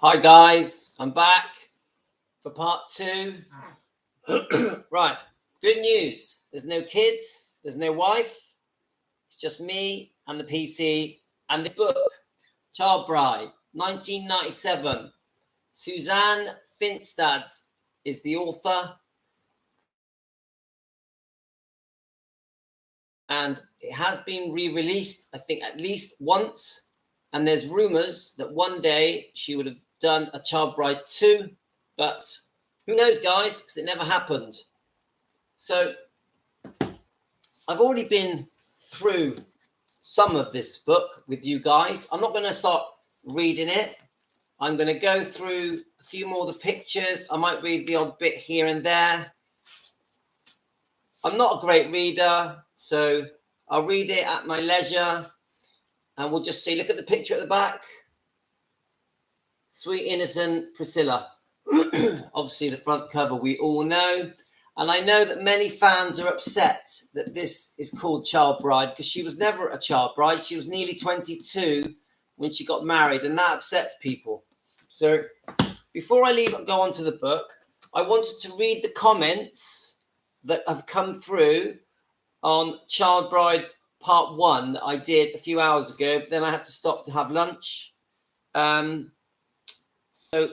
Hi guys, I'm back for part 2. Right, good news. There's no kids, there's no wife. It's just me and the PC and the book. Child Bride, 1997. Suzanne Finstad is the author. And it has been re-released, I think, at least once. And there's rumors that one day she would have done a Child Bride 2, but who knows, guys, because it never happened. So I've already been through some of this book with you guys. I'm not going to start reading it. I'm going to go through a few more of the pictures. I might read the odd bit here and there. I'm not a great reader, so I'll read it at my leisure. And we'll just see. Look at the picture at the back. Sweet, innocent Priscilla. Obviously, the front cover we all know. And I know that many fans are upset that this is called Child Bride because she was never a child bride. She was nearly 22 when she got married, and that upsets people. So before I go on to the book, I wanted to read the comments that have come through on Child Bride Part 1 that I did a few hours ago, but then I had to stop to have lunch. So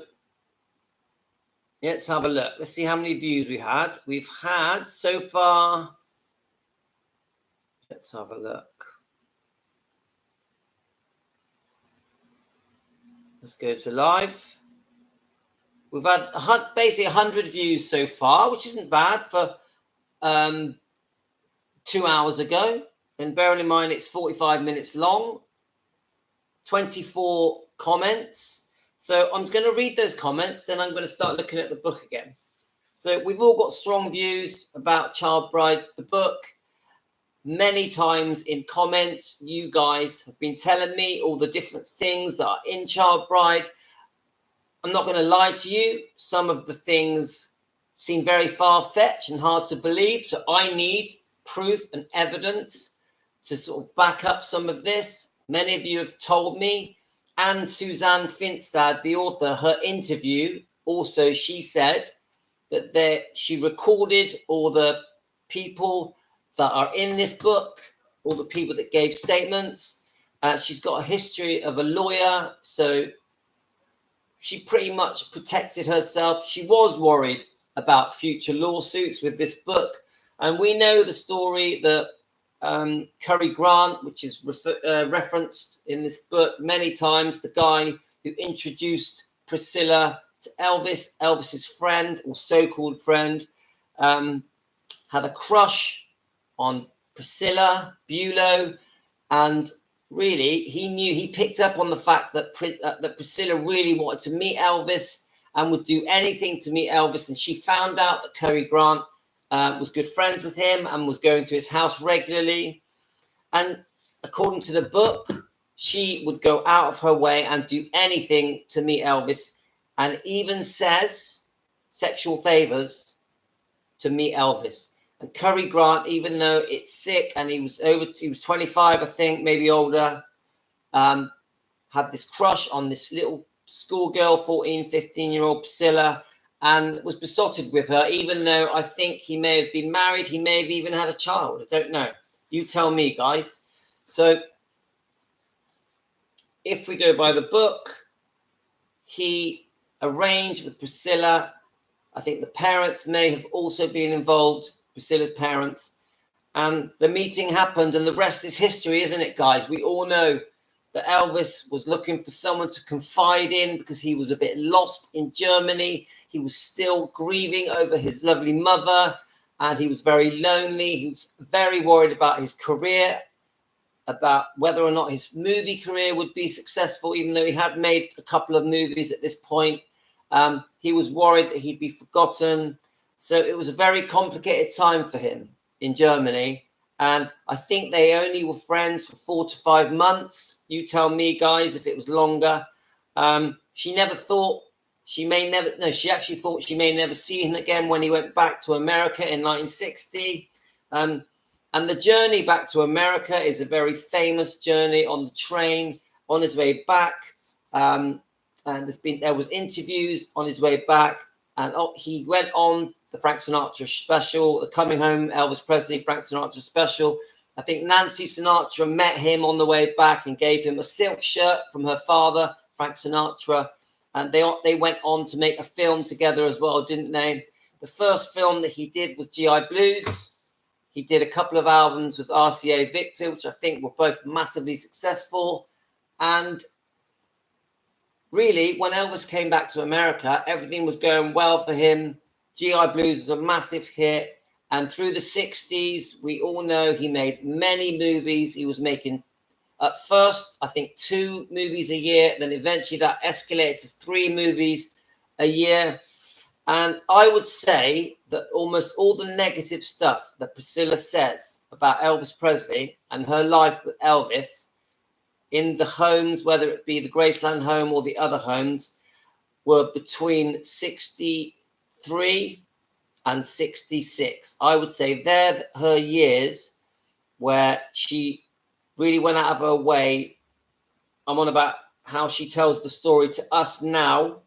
let's have a look. Let's see how many views we had. We've had so far. Let's have a look. Let's go to live. We've had basically 100 views so far, which isn't bad for 2 hours ago. And bearing in mind it's 45 minutes long. 24 comments. So I'm going to read those comments, then I'm going to start looking at the book again. So we've all got strong views about Child Bride, the book. Many times in comments, you guys have been telling me all the different things that are in Child Bride. I'm not going to lie to you. Some of the things seem very far-fetched and hard to believe. So I need proof and evidence to sort of back up some of this. Many of you have told me. And Suzanne Finstad, the author, her interview, also she said that she recorded all the people that are in this book, all the people that gave statements. She's got a history of a lawyer, so she pretty much protected herself. She was worried about future lawsuits with this book. And we know the story that Cary Grant, which is referenced in this book many times, the guy who introduced Priscilla to Elvis, Elvis's friend or so-called friend, had a crush on Priscilla Bulow, and really he picked up on the fact that that Priscilla really wanted to meet Elvis and would do anything to meet Elvis, and she found out that Cary Grant was good friends with him and was going to his house regularly. And according to the book, she would go out of her way and do anything to meet Elvis, and even says sexual favors to meet Elvis. And Cary Grant, even though it's sick and he was 25, I think, maybe older, had this crush on this little schoolgirl, 14, 15-year-old Priscilla, and was besotted with her, even though I think he may have been married. He may have even had a child. I don't know. You tell me, guys. So if we go by the book, he arranged with Priscilla. I think the parents may have also been involved, Priscilla's parents. And the meeting happened, and the rest is history, isn't it, guys? We all know that Elvis was looking for someone to confide in because he was a bit lost in Germany. He was still grieving over his lovely mother, and he was very lonely. He was very worried about his career, about whether or not his movie career would be successful, even though he had made a couple of movies at this point. He was worried that he'd be forgotten. So it was a very complicated time for him in Germany. And I think they only were friends for 4 to 5 months. You tell me, guys, if it was longer. She actually thought she may never see him again when he went back to America in 1960. And the journey back to America is a very famous journey on the train on his way back. and there was interviews on his way back, and he went on the Frank Sinatra special, the Coming Home Elvis Presley Frank Sinatra special. I think Nancy Sinatra met him on the way back and gave him a silk shirt from her father, Frank Sinatra, and they went on to make a film together as well, didn't they? The first film that he did was GI Blues. He did a couple of albums with RCA Victor, which I think were both massively successful. And really, when Elvis came back to America, everything was going well for him. GI Blues was a massive hit. And through the 60s, we all know he made many movies. He was making, at first, I think 2 movies a year. Then eventually that escalated to 3 movies a year. And I would say that almost all the negative stuff that Priscilla says about Elvis Presley and her life with Elvis in the homes, whether it be the Graceland home or the other homes, were between 63 and 66. I would say they're her years where she really went out of her way. I'm on about how she tells the story to us now.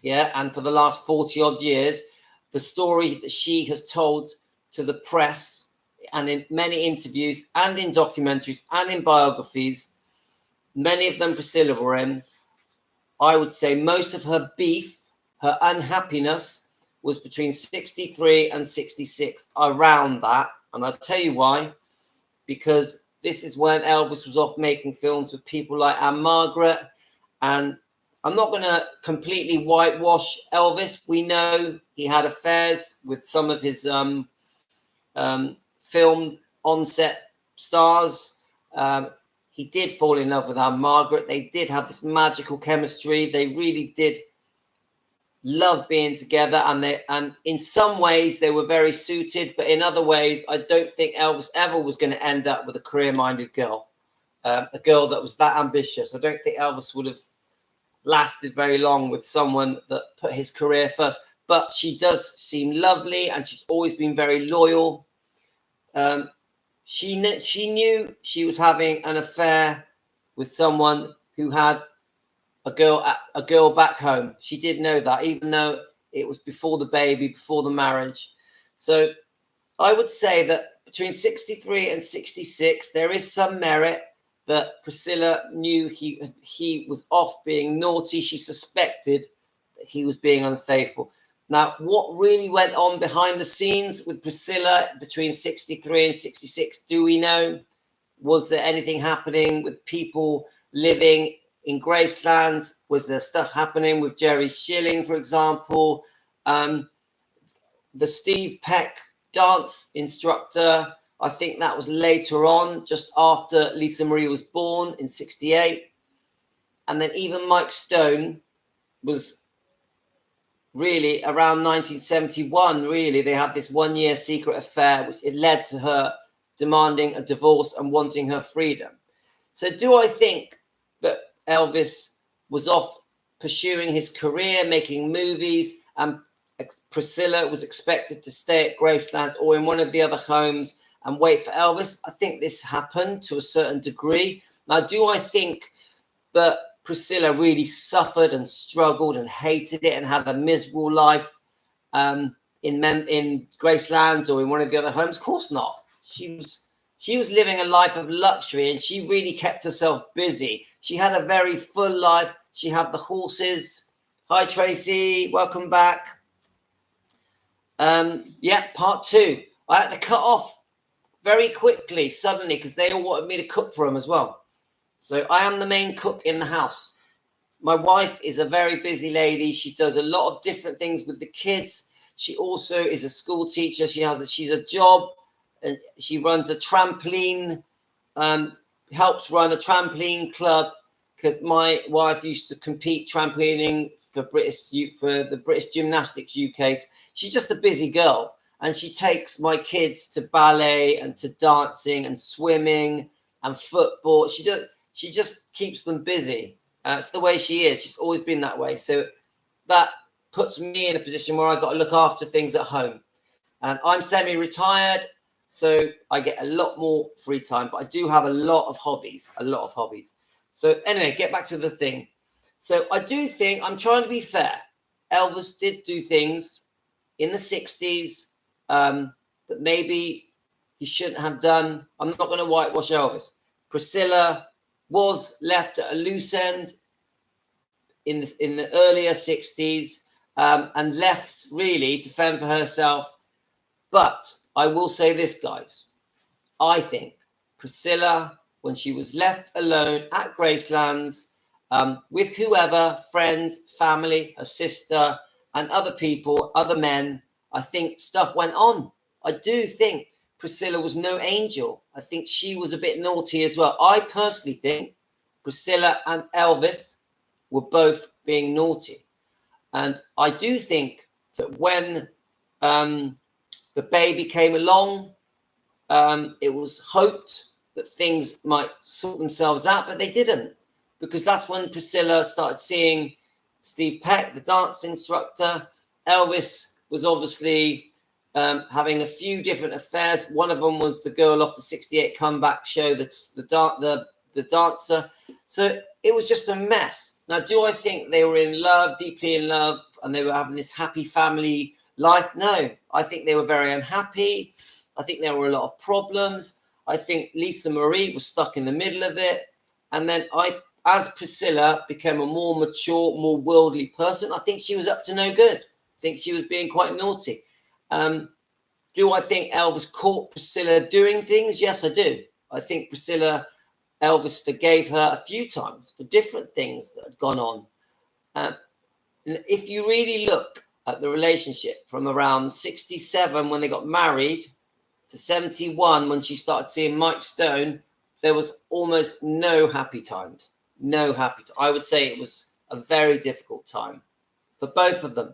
Yeah, and for the last 40 odd years, the story that she has told to the press and in many interviews and in documentaries and in biographies, many of them Priscilla were in, I would say most of her beef, her unhappiness was between 63 and 66, around that. And I'll tell you why, because this is when Elvis was off making films with people like Anne Margaret. And I'm not going to completely whitewash Elvis. We know he had affairs with some of his film on-set stars. He did fall in love with Anne Margaret. They did have this magical chemistry. They really did love being together. And in some ways, they were very suited. But in other ways, I don't think Elvis ever was going to end up with a career-minded girl, a girl that was that ambitious. I don't think Elvis would have lasted very long with someone that put his career first, but she does seem lovely and she's always been very loyal. She knew she was having an affair with someone who had a girl back home. She did know that, even though it was before the baby, before the marriage. So I would say that between 63 and 66, there is some merit that Priscilla knew he was off being naughty. She suspected that he was being unfaithful. Now, what really went on behind the scenes with Priscilla between 63 and 66, do we know? Was there anything happening with people living in Graceland? Was there stuff happening with Jerry Schilling, for example? The Steve Peck dance instructor, I think that was later on, just after Lisa Marie was born in 68. And then even Mike Stone was really around 1971, really. They had this 1-year secret affair, which it led to her demanding a divorce and wanting her freedom. So do I think that Elvis was off pursuing his career, making movies, and Priscilla was expected to stay at Graceland or in one of the other homes and wait for Elvis? I think this happened to a certain degree. Now, do I think that Priscilla really suffered and struggled and hated it and had a miserable life in Gracelands or in one of the other homes? Of course not. She was living a life of luxury and she really kept herself busy. She had a very full life. She had the horses. Hi, Tracy. Welcome back. Part 2. I had to cut off very quickly, suddenly, because they all wanted me to cook for them as well. So I am the main cook in the house. My wife is a very busy lady. She does a lot of different things with the kids. She also is a school teacher. She's a job, and she runs a trampoline, helps run a trampoline club, because my wife used to compete trampolining for the British Gymnastics UK. She's just a busy girl, and she takes my kids to ballet and to dancing and swimming and football. She just keeps them busy. It's the way she is. She's always been that way. So that puts me in a position where I got to look after things at home. And I'm semi-retired, so I get a lot more free time. But I do have a lot of hobbies. So anyway, get back to the thing. So I do think, I'm trying to be fair, Elvis did do things in the 60s that maybe he shouldn't have done. I'm not going to whitewash Elvis. Priscilla was left at a loose end in the earlier 60s and left really to fend for herself. But I will say this, guys. I think Priscilla, when she was left alone at Graceland's with whoever, friends, family, her sister, and other people, other men, I think stuff went on. I do think Priscilla was no angel. I think she was a bit naughty as well. I personally think Priscilla and Elvis were both being naughty. And I do think that when the baby came along, it was hoped that things might sort themselves out, but they didn't. Because that's when Priscilla started seeing Steve Peck, the dance instructor. Elvis was obviously having a few different affairs. One of them was the girl off the 68 comeback show, that's the dancer. So it was just a mess. Now, do I think they were in love, deeply in love, and they were having this happy family life? No, I think they were very unhappy. I think there were a lot of problems. I think Lisa Marie was stuck in the middle of it. And then as Priscilla became a more mature, more worldly person, I think she was up to no good. I think she was being quite naughty. Do I think Elvis caught Priscilla doing things? Yes, I do. I think Elvis forgave her a few times for different things that had gone on. And if you really look at the relationship from around 67 when they got married to 71 when she started seeing Mike Stone, there was almost no happy times. No happy times. I would say it was a very difficult time for both of them.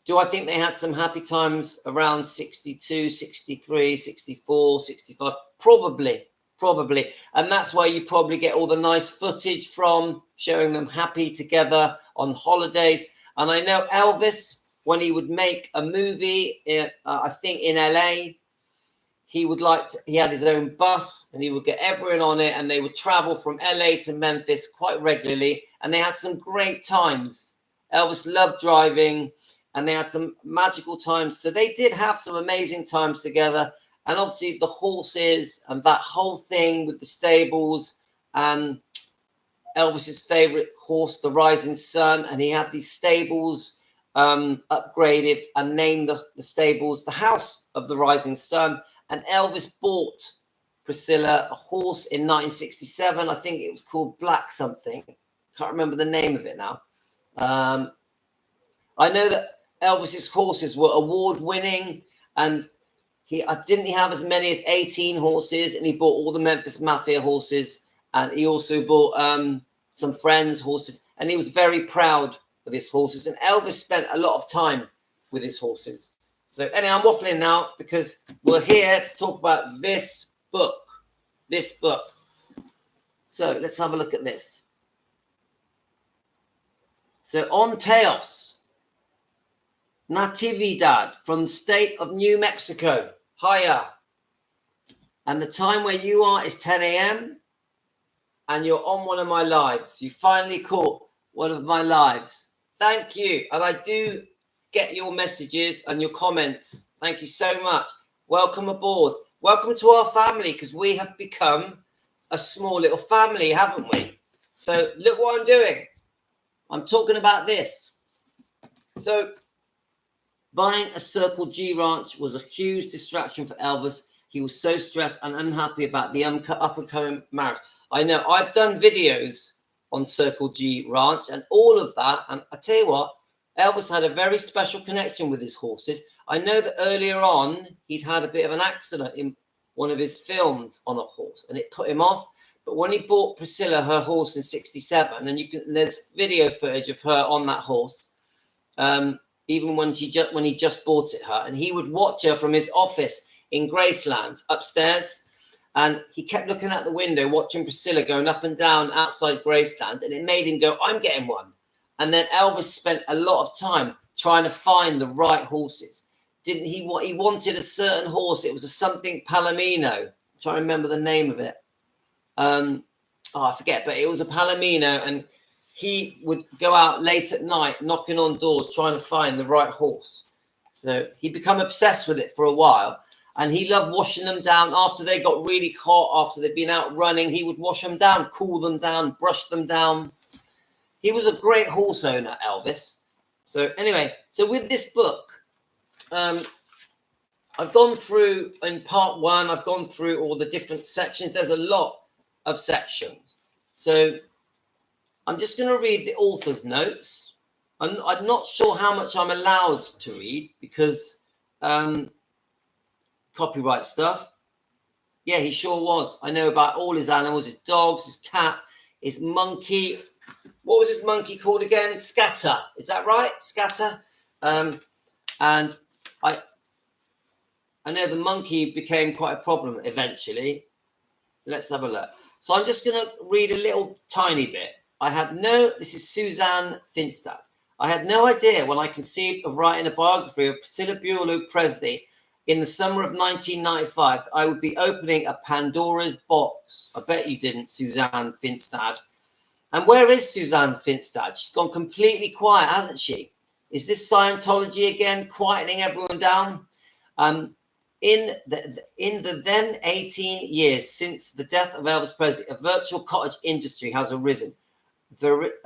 Do I think they had some happy times around 62, 63, 64, 65? Probably. And that's why you probably get all the nice footage from showing them happy together on holidays. And I know Elvis, when he would make a movie, I think in LA, he had his own bus and he would get everyone on it and they would travel from LA to Memphis quite regularly. And they had some great times. Elvis loved driving and they had some magical times. So they did have some amazing times together. And obviously the horses and that whole thing with the stables and Elvis's favorite horse, the Rising Sun. And he had these stables upgraded and named the stables the House of the Rising Sun. And Elvis bought Priscilla a horse in 1967. I think it was called Black something. Can't remember the name of it now. I know that Elvis's horses were award-winning, and he have as many as 18 horses, and he bought all the Memphis Mafia horses, and he also bought some friends' horses, and he was very proud of his horses. And Elvis spent a lot of time with his horses. So anyway, I'm waffling now because we're here to talk about this book. So let's have a look at this. So on Teos, Natividad from the state of New Mexico. Hiya. And the time where you are is 10 a.m. and you're on one of my lives. You finally caught one of my lives. Thank you. And I do get your messages and your comments. Thank you so much. Welcome aboard. Welcome to our family, because we have become a small little family, haven't we? So look what I'm doing. I'm talking about this. So buying a Circle G ranch was a huge distraction for Elvis. He was so stressed and unhappy about the up-and-coming marriage. I know I've done videos on Circle G ranch and all of that. And I tell you what, Elvis had a very special connection with his horses. I know that earlier on, he'd had a bit of an accident in one of his films on a horse, and it put him off. But when he bought Priscilla her horse in 67, and there's video footage of her on that horse, even when he just bought it her, and he would watch her from his office in Graceland upstairs, and he kept looking out the window, watching Priscilla going up and down outside Graceland, and it made him go, I'm getting one. And then Elvis spent a lot of time trying to find the right horses. Didn't he? He wanted a certain horse. It was a something Palomino. I'm trying to remember the name of it. I forget, but it was a Palomino, and he would go out late at night, knocking on doors, trying to find the right horse. So he became obsessed with it for a while, and he loved washing them down after they got really hot, after they'd been out running. He would wash them down, cool them down, brush them down. He was a great horse owner, Elvis. So anyway, so with this book, I've gone through, in part one, I've gone through all the different sections. There's a lot of sections. So I'm just going to read the author's notes. I'm not sure how much I'm allowed to read because copyright stuff. Yeah, he sure was. I know about all his animals, his dogs, his cat, his monkey. What was his monkey called again? Scatter. Is that right? Scatter. And I know the monkey became quite a problem eventually. Let's have a look. So I'm just going to read a little tiny bit. This is Suzanne Finstad. I had no idea when I conceived of writing a biography of Priscilla Presley in the summer of 1995, I would be opening a Pandora's box. I bet you didn't, Suzanne Finstad. And where is Suzanne Finstad? She's gone completely quiet, hasn't she? Is this Scientology again, quietening everyone down? In the then 18 years since the death of Elvis Presley, a virtual cottage industry has arisen. I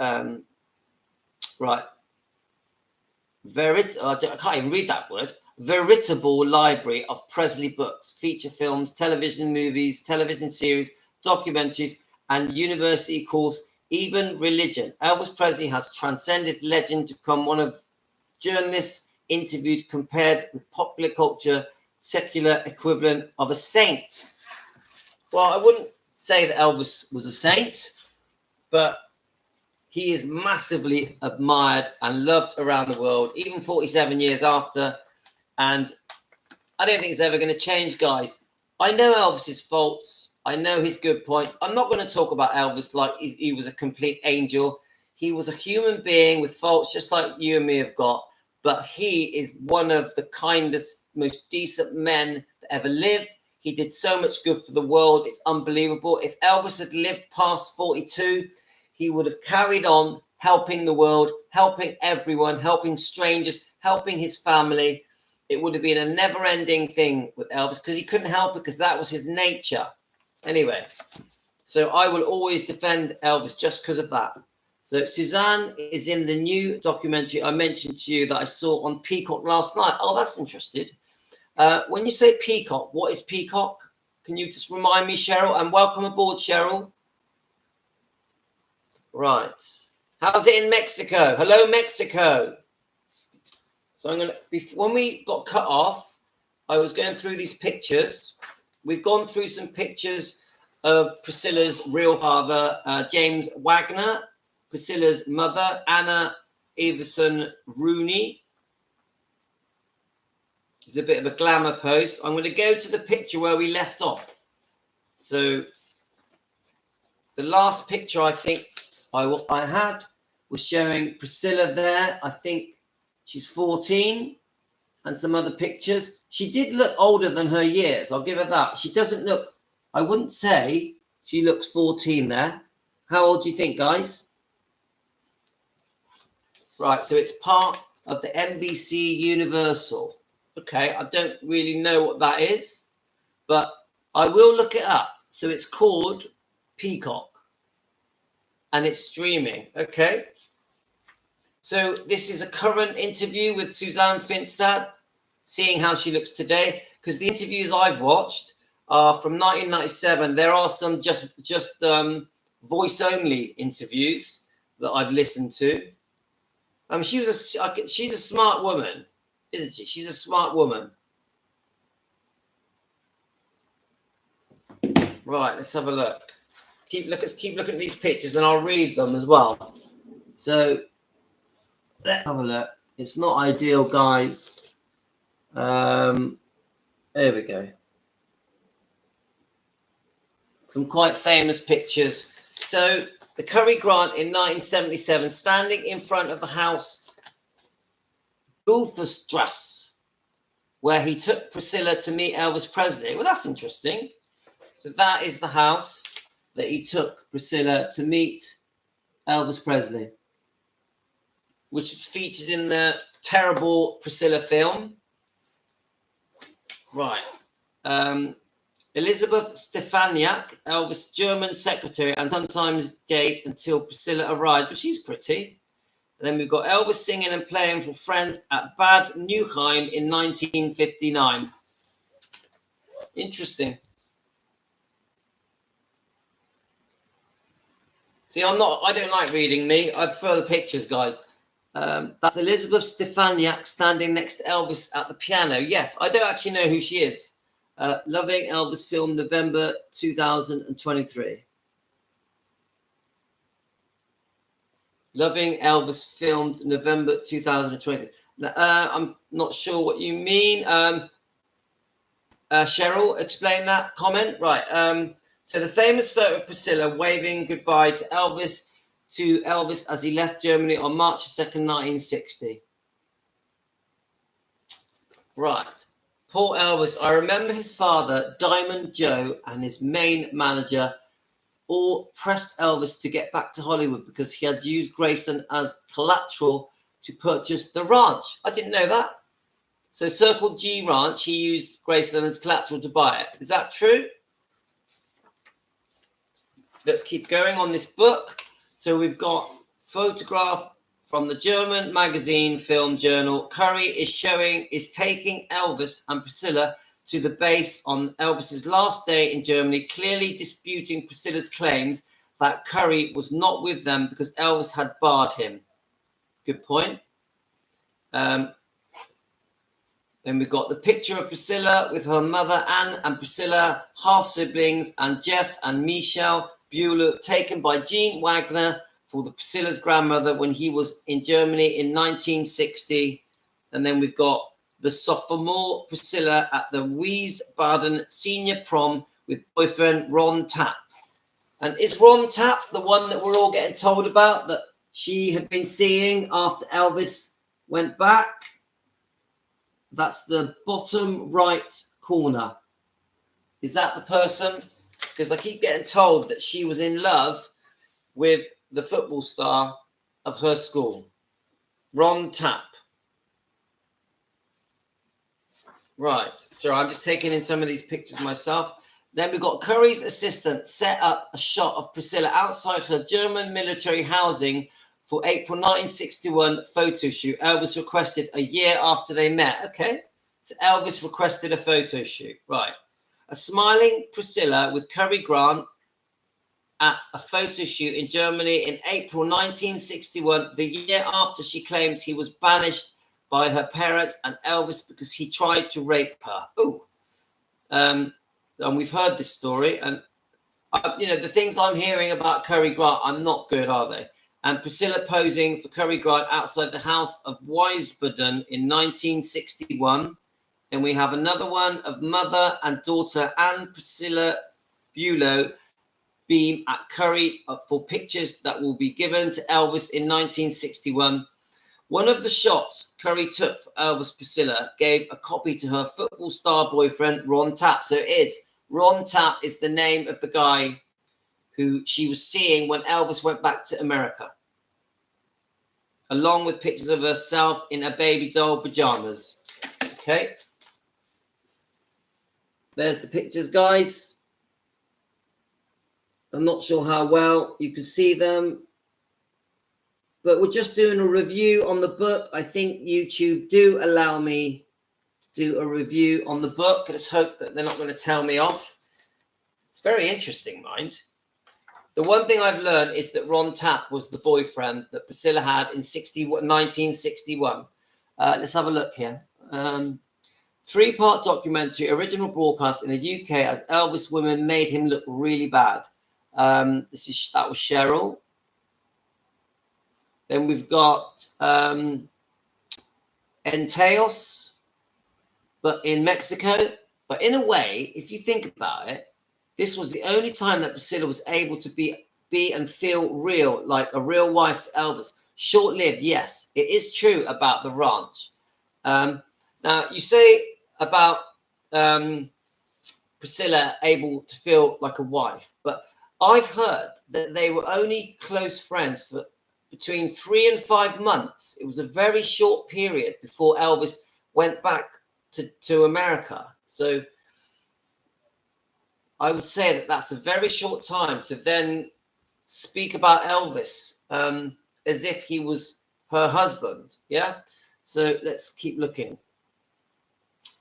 can't even read that word. Veritable library of Presley books, feature films, television movies, television series, documentaries, and university course, even religion. Elvis Presley has transcended legend to become one of journalists interviewed, compared with popular culture, secular equivalent of a saint. Well, I wouldn't say that Elvis was a saint, but he is massively admired and loved around the world, even 47 years after. And I don't think it's ever going to change, guys. I know Elvis's faults. I know his good points. I'm not going to talk about Elvis like he was a complete angel. He was a human being with faults just like you and me have got. But he is one of the kindest, most decent men that ever lived. He did so much good for the world. It's unbelievable. If Elvis had lived past 42, he would have carried on helping the world, helping everyone, helping strangers, helping his family. It would have been a never-ending thing with Elvis because he couldn't help it because that was his nature. Anyway, so I will always defend Elvis just because of that. So Suzanne is in the new documentary I mentioned to you that I saw on Peacock last night. Oh, that's interesting. When you say Peacock, what is Peacock? Can you just remind me, Cheryl? And welcome aboard, Cheryl. Right. How's it in Mexico? Hello, Mexico. So when we got cut off, I was going through these pictures. We've gone through some pictures of Priscilla's real father, James Wagner, Priscilla's mother, Anna Everson Rooney. It's a bit of a glamour post. I'm going to go to the picture where we left off. So the last picture I think I had was showing Priscilla there. I think she's 14, and some other pictures. She did look older than her years. I'll give her that. She doesn't look, I wouldn't say she looks 14 there. How old do you think, guys? Right, so it's part of the NBC Universal. Okay, I don't really know what that is, but I will look it up. So it's called Peacock, and it's streaming. Okay. So this is a current interview with Suzanne Finstad, seeing how she looks today. Because the interviews I've watched are from 1997. There are some just voice-only interviews that I've listened to. She's a smart woman, isn't she? She's a smart woman. Right, let's have a look. Keep looking at these pictures, and I'll read them as well. So let's have a look. It's not ideal, guys. There we go. Some quite famous pictures. So the Curry Grant in 1977, standing in front of the house Gulfstrasse, where he took Priscilla to meet Elvis Presley. Well, that's interesting. So that is the house that he took Priscilla to meet Elvis Presley, which is featured in the terrible Priscilla film. Right. Elizabeth Stefaniak, Elvis' German secretary, and sometimes date until Priscilla arrived. But she's pretty. And then we've got Elvis singing and playing for friends at Bad Nauheim in 1959. Interesting. See, I don't like reading me. I prefer the pictures, guys. That's Elizabeth Stefaniak standing next to Elvis at the piano. Yes, I don't actually know who she is. Loving Elvis film, November 2023. Loving Elvis filmed November 2020. I'm not sure what you mean. Cheryl, explain that comment. Right. So the famous photo of Priscilla waving goodbye to Elvis as he left Germany on March 2nd, 1960. Right. Poor Elvis. I remember his father, Diamond Joe, and his main manager all pressed Elvis to get back to Hollywood because he had used Graceland as collateral to purchase the ranch. I didn't know that. So Circle G Ranch, he used Graceland as collateral to buy it. Is that true? Let's keep going on this book. So we've got photograph from the German magazine Film Journal. Curry is taking Elvis and Priscilla to the base on Elvis's last day in Germany, clearly disputing Priscilla's claims that Curry was not with them because Elvis had barred him. Good point. Then we've got the picture of Priscilla with her mother Anne and Priscilla, half siblings, and Jeff and Michelle Bueller, taken by Gene Wagner for the Priscilla's grandmother when he was in Germany in 1960. And then we've got the sophomore Priscilla at the Wiesbaden senior prom with boyfriend Ron Tapp. And is Ron Tapp the one that we're all getting told about that she had been seeing after Elvis went back? That's the bottom right corner. Is that the person? Because I keep getting told that she was in love with the football star of her school, Ron Tapp. Right. So I'm just taking in some of these pictures myself. Then we've got Curry's assistant set up a shot of Priscilla outside her German military housing for April 1961 photo shoot. Elvis requested a year after they met. Okay. So Elvis requested a photo shoot. Right. A smiling Priscilla with Cary Grant at a photo shoot in Germany in April 1961, the year after she claims he was banished by her parents and Elvis because he tried to rape her. Oh, and we've heard this story. And, the things I'm hearing about Cary Grant are not good, are they? And Priscilla posing for Cary Grant outside the house of Wiesbaden in 1961. Then we have another one of mother and daughter Anne Priscilla Bueller beam at Curry for pictures that will be given to Elvis in 1961. One of the shots Curry took for Elvis Priscilla gave a copy to her football star boyfriend, Ron Tapp. So it is. Ron Tapp is the name of the guy who she was seeing when Elvis went back to America, along with pictures of herself in a baby doll pajamas. Okay. There's the pictures, guys. I'm not sure how well you can see them, but we're just doing a review on the book. I think YouTube do allow me to do a review on the book. Let's hope that they're not going to tell me off. It's very interesting, mind. The one thing I've learned is that Ron Tapp was the boyfriend that Priscilla had in 1961. Let's have a look here. 3-part documentary, original broadcast in the UK as Elvis women made him look really bad. That was Cheryl. Then we've got Enteos, but in Mexico. But in a way, if you think about it, this was the only time that Priscilla was able to be and feel real, like a real wife to Elvis. Short-lived, yes. It is true about the ranch. Now, you say about Priscilla able to feel like a wife, but I've heard that they were only close friends for between 3 and 5 months. It was a very short period before Elvis went back to America. So I would say that that's a very short time to then speak about Elvis as if he was her husband. Yeah. So let's keep looking.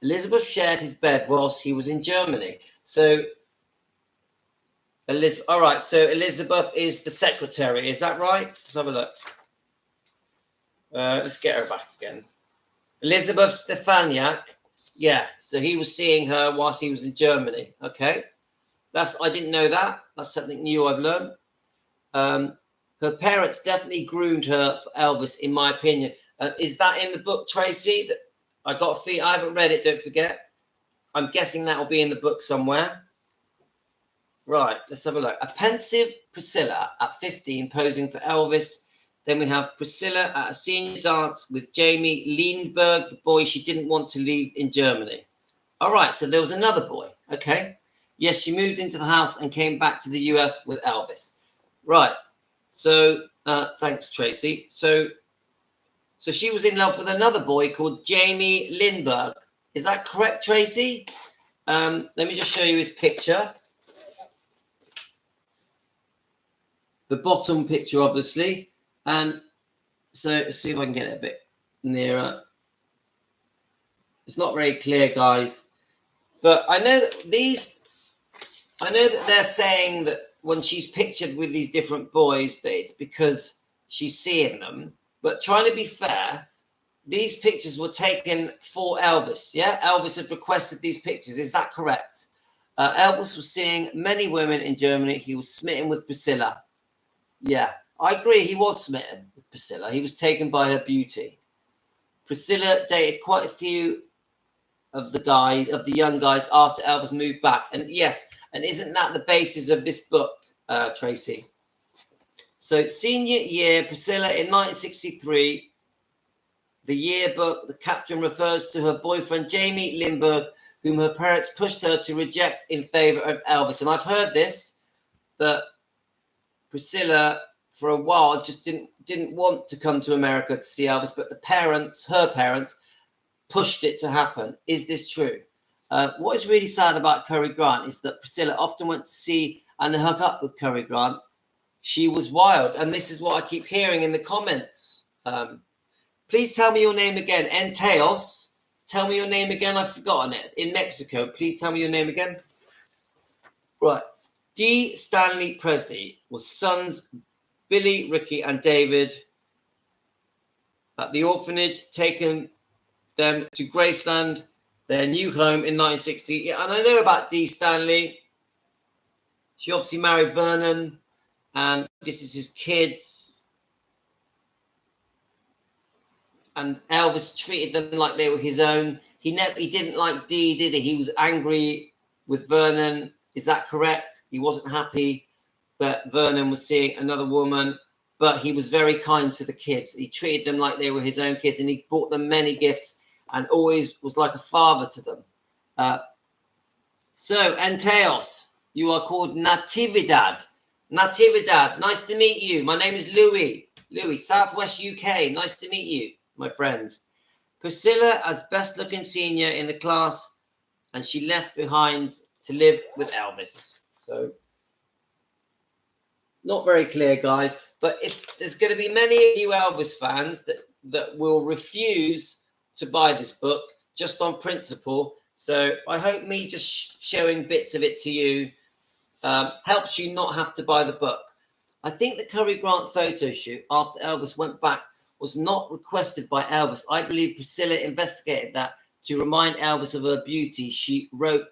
Elizabeth shared his bed whilst he was in Germany. So all right. So Elizabeth is the secretary. Is that right? Let's have a look. Let's get her back again. Elizabeth Stefaniak. Yeah. So he was seeing her whilst he was in Germany. Okay. I didn't know that. That's something new I've learned. Her parents definitely groomed her for Elvis, in my opinion. Is that in the book, Tracy? That I got a feel. I haven't read it. Don't forget. I'm guessing that will be in the book somewhere. Right. Let's have a look. A pensive Priscilla at 15 posing for Elvis. Then we have Priscilla at a senior dance with Jamie Lindbergh, the boy she didn't want to leave in Germany. All right. So there was another boy. Okay. Yes, she moved into the house and came back to the US with Elvis. Right. So thanks, Tracy. So she was in love with another boy called Jamie Lindbergh. Is that correct, Tracy? Let me just show you his picture. The bottom picture, obviously. And so let's see if I can get it a bit nearer. It's not very clear, guys. But I know that they're saying that when she's pictured with these different boys, that it's because she's seeing them. But trying to be fair, these pictures were taken for Elvis. Yeah, Elvis had requested these pictures. Is that correct? Elvis was seeing many women in Germany. He was smitten with Priscilla. Yeah, I agree. He was smitten with Priscilla. He was taken by her beauty. Priscilla dated quite a few of the young guys after Elvis moved back. And yes, and isn't that the basis of this book, Tracy? So senior year, Priscilla in 1963, the yearbook, the caption refers to her boyfriend, Jamie Lindbergh, whom her parents pushed her to reject in favor of Elvis. And I've heard this, that Priscilla, for a while, just didn't want to come to America to see Elvis, but her parents, pushed it to happen. Is this true? What is really sad about Cary Grant is that Priscilla often went to see and hook up with Cary Grant. She was wild, and this is what I keep hearing in the comments. Please tell me your name again. Enteos. Tell me your name again. I've forgotten it. In Mexico. Please tell me your name again. Right. D. Stanley Presley was sons Billy, Ricky, and David at the orphanage, taken them to Graceland, their new home in 1960. Yeah, and I know about Dee Stanley. She obviously married Vernon, and this is his kids. And Elvis treated them like they were his own. He didn't like Dee, did he? He was angry with Vernon. Is that correct? He wasn't happy that Vernon was seeing another woman, but he was very kind to the kids. He treated them like they were his own kids, and he bought them many gifts and always was like a father to them. So, Enteos, you are called Natividad. Natividad, nice to meet you. My name is Louis. Louis, Southwest UK. Nice to meet you, my friend. Priscilla as best-looking senior in the class, and she left behind to live with Elvis. So, not very clear, guys. But if there's going to be many of you Elvis fans that will refuse to buy this book just on principle. So I hope me just showing bits of it to you helps you not have to buy the book. I think the Cary Grant photo shoot after Elvis went back was not requested by Elvis. I believe Priscilla investigated that to remind Elvis of her beauty. She wrote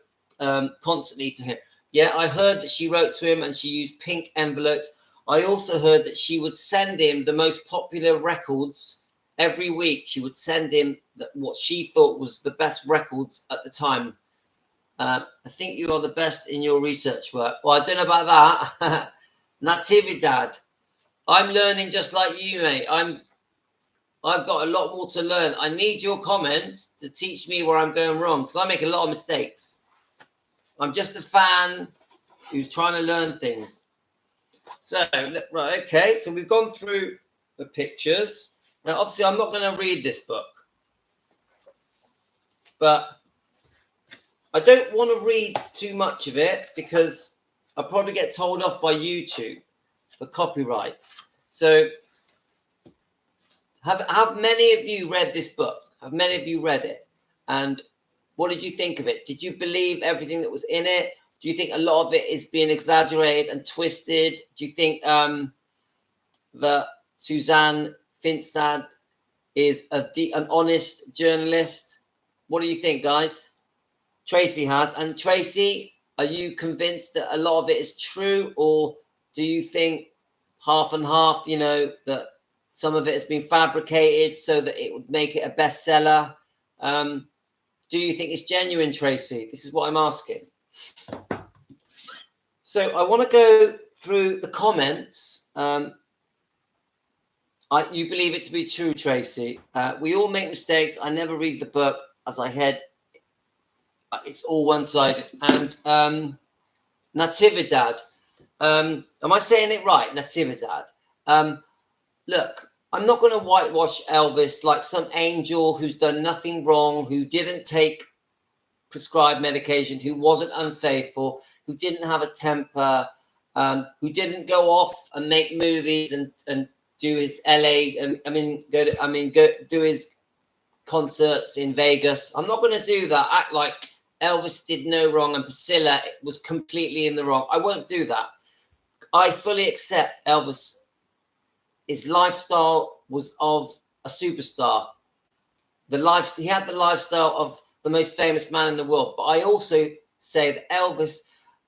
constantly to him. Yeah, I heard that she wrote to him and she used pink envelopes. I also heard that she would send him the most popular records every week. She would send him what she thought was the best records at the time. I think you are the best in your research work. Well, I don't know about that. Natividad. I'm learning just like you, mate. I've got a lot more to learn. I need your comments to teach me where I'm going wrong, because I make a lot of mistakes. I'm just a fan who's trying to learn things. So, right, okay. So we've gone through the pictures. Now, obviously, I'm not going to read this book, but I don't want to read too much of it because I'll probably get told off by YouTube for copyrights. So, have many of you read this book? Have many of you read it? And what did you think of it? Did you believe everything that was in it? Do you think a lot of it is being exaggerated and twisted? Do you think that Suzanne Finstad is an honest journalist? What do you think, guys? Tracy has. And Tracy, are you convinced that a lot of it is true, or do you think half and half, you know, that some of it has been fabricated so that it would make it a bestseller? Do you think it's genuine, Tracy? This is what I'm asking. So I want to go through the comments. You believe it to be true, Tracy. We all make mistakes. I never read the book as I head. It's all one-sided. And Natividad. Am I saying it right? Natividad. Look, I'm not going to whitewash Elvis like some angel who's done nothing wrong, who didn't take prescribed medication, who wasn't unfaithful, who didn't have a temper, who didn't go off and make movies and do his do his concerts in Vegas. I'm not going to do that. Act like Elvis did no wrong and Priscilla was completely in the wrong. I won't do that. I fully accept Elvis. His lifestyle was of a superstar. He had the lifestyle of the most famous man in the world. But I also say that Elvis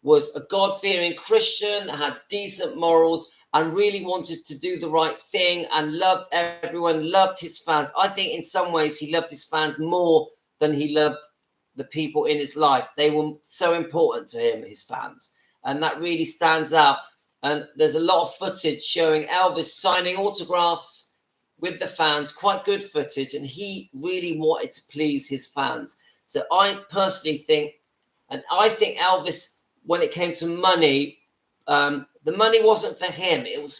was a God-fearing Christian that had decent morals and really wanted to do the right thing and loved everyone, loved his fans. I think in some ways he loved his fans more than he loved the people in his life. They were so important to him, his fans. And that really stands out. And there's a lot of footage showing Elvis signing autographs with the fans, quite good footage. And he really wanted to please his fans. So I personally think, and I think Elvis, when it came to money, the money wasn't for him. It was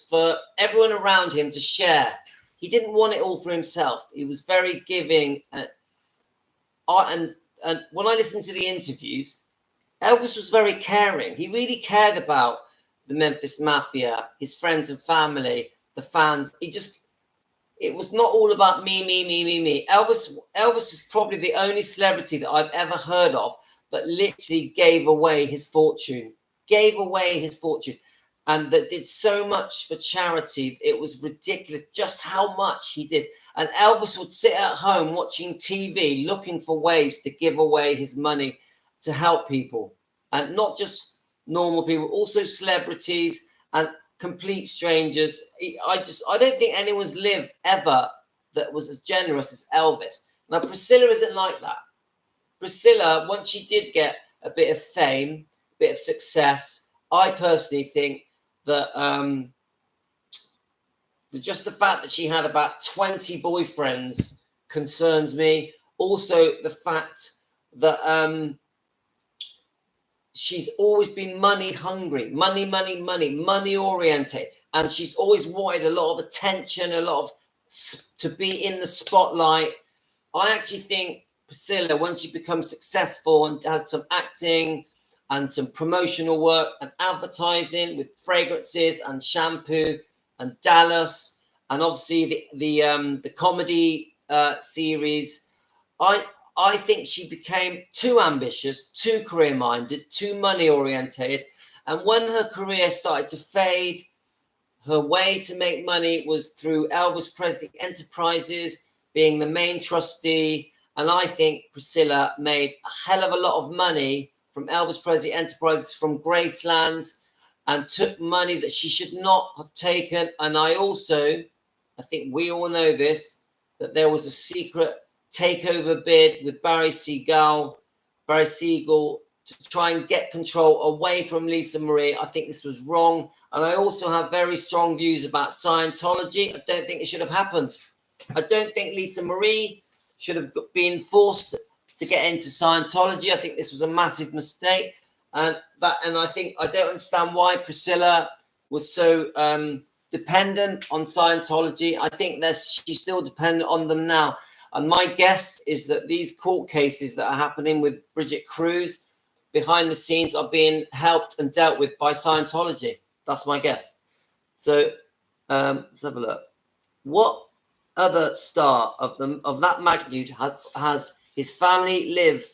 for everyone around him to share. He didn't want it all for himself. He was very giving. And when I listened to the interviews, Elvis was very caring. He really cared about the Memphis Mafia, his friends and family, the fans. It was not all about me. Elvis is probably the only celebrity that I've ever heard of that literally gave away his fortune, and that did so much for charity. It was ridiculous just how much he did. And Elvis would sit at home watching TV, looking for ways to give away his money to help people, and not just normal people, also celebrities and complete strangers. I don't think anyone's lived ever that was as generous as Elvis. Now, Priscilla isn't like that. Priscilla, once she did get a bit of fame, a bit of success, I personally think that just the fact that she had about 20 boyfriends concerns me. Also, the fact that she's always been money hungry, money oriented. And she's always wanted a lot of attention, to be in the spotlight. I actually think Priscilla, when she becomes successful and had some acting and some promotional work and advertising with fragrances and shampoo and Dallas, and obviously the comedy series, I think she became too ambitious, too career-minded, too money-orientated. And when her career started to fade, her way to make money was through Elvis Presley Enterprises, being the main trustee. And I think Priscilla made a hell of a lot of money from Elvis Presley Enterprises, from Graceland, and took money that she should not have taken. And I think we all know this, that there was a secret takeover bid with Barry Siegel to try and get control away from Lisa Marie. I think this was wrong. And I also have very strong views about Scientology. I don't think it should have happened. I don't think Lisa Marie should have been forced to get into Scientology. I think this was a massive mistake. And I think I don't understand why Priscilla was so dependent on Scientology. I think she's still dependent on them now. And my guess is that these court cases that are happening with Bridget Cruz behind the scenes are being helped and dealt with by Scientology. That's my guess. So let's have a look. What other star of that magnitude has his family live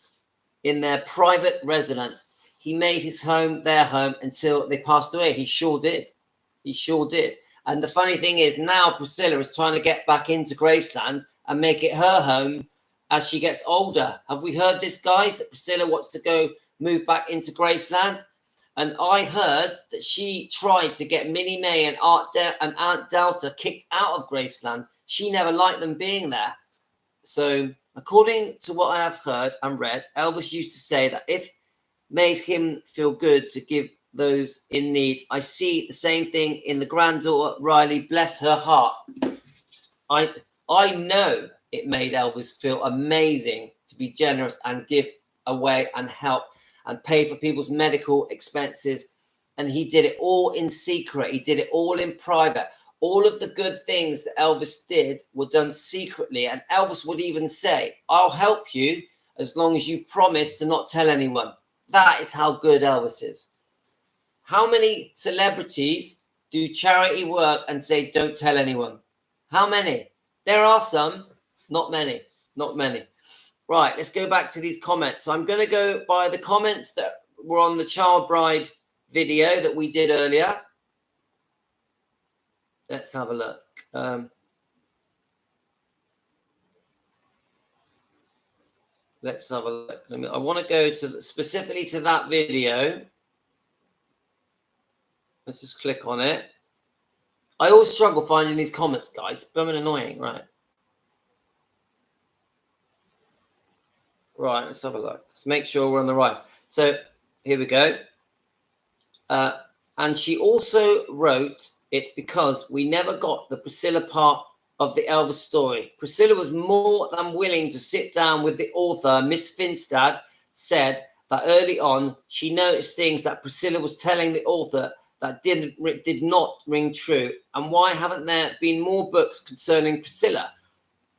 in their private residence? He made his home their home until they passed away. He sure did. He sure did. And the funny thing is, now Priscilla is trying to get back into Graceland and make it her home as she gets older. Have we heard this, guys, that Priscilla wants to move back into Graceland? And I heard that she tried to get Minnie May and Aunt Delta kicked out of Graceland. She never liked them being there. So according to what I have heard and read, Elvis used to say that if made him feel good to give those in need. I see the same thing in the granddaughter Riley, bless her heart. I know it made Elvis feel amazing to be generous and give away and help and pay for people's medical expenses. And he did it all in secret. He did it all in private. All of the good things that Elvis did were done secretly. And Elvis would even say, I'll help you as long as you promise to not tell anyone. That is how good Elvis is. How many celebrities do charity work and say, don't tell anyone? How many? There are some, not many, not many. Right, let's go back to these comments. I'm going to go by the comments that were on the Child Bride video that we did earlier. Let's have a look. Let's have a look. I want to go specifically to that video. Let's just click on it. I always struggle finding these comments, guys. Blooming annoying, right? Right, let's have a look. Let's make sure we're on the right. So here we go. And she also wrote it because we never got the Priscilla part of the Elvis story. Priscilla was more than willing to sit down with the author. Miss Finstad said that early on she noticed things that Priscilla was telling the author that did not ring true. And why haven't there been more books concerning Priscilla?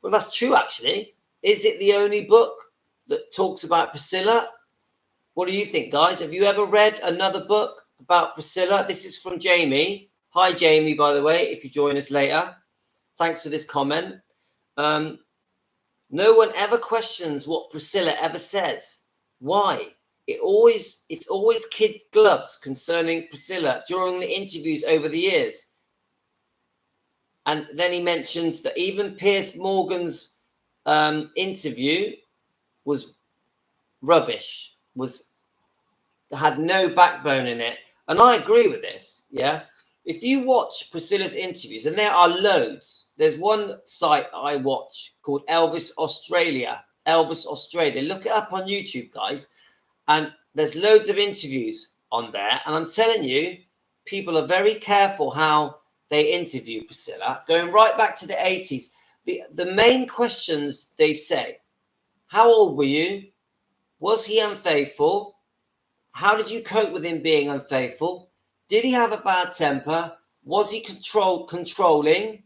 Well, that's true, actually. Is it the only book that talks about Priscilla? What do you think, guys? Have you ever read another book about Priscilla? This is from Jamie. Hi, Jamie, by the way, if you join us later. Thanks for this comment. No one ever questions what Priscilla ever says. Why? It's always kid gloves concerning Priscilla during the interviews over the years. And then he mentions that even Piers Morgan's interview was rubbish, had no backbone in it. And I agree with this, yeah. If you watch Priscilla's interviews, and there are loads, there's one site I watch called Elvis Australia. Elvis Australia. Look it up on YouTube, guys. And there's loads of interviews on there. And I'm telling you, people are very careful how they interview Priscilla. Going right back to the 80s, the main questions they say, how old were you? Was he unfaithful? How did you cope with him being unfaithful? Did he have a bad temper? Was he controlling?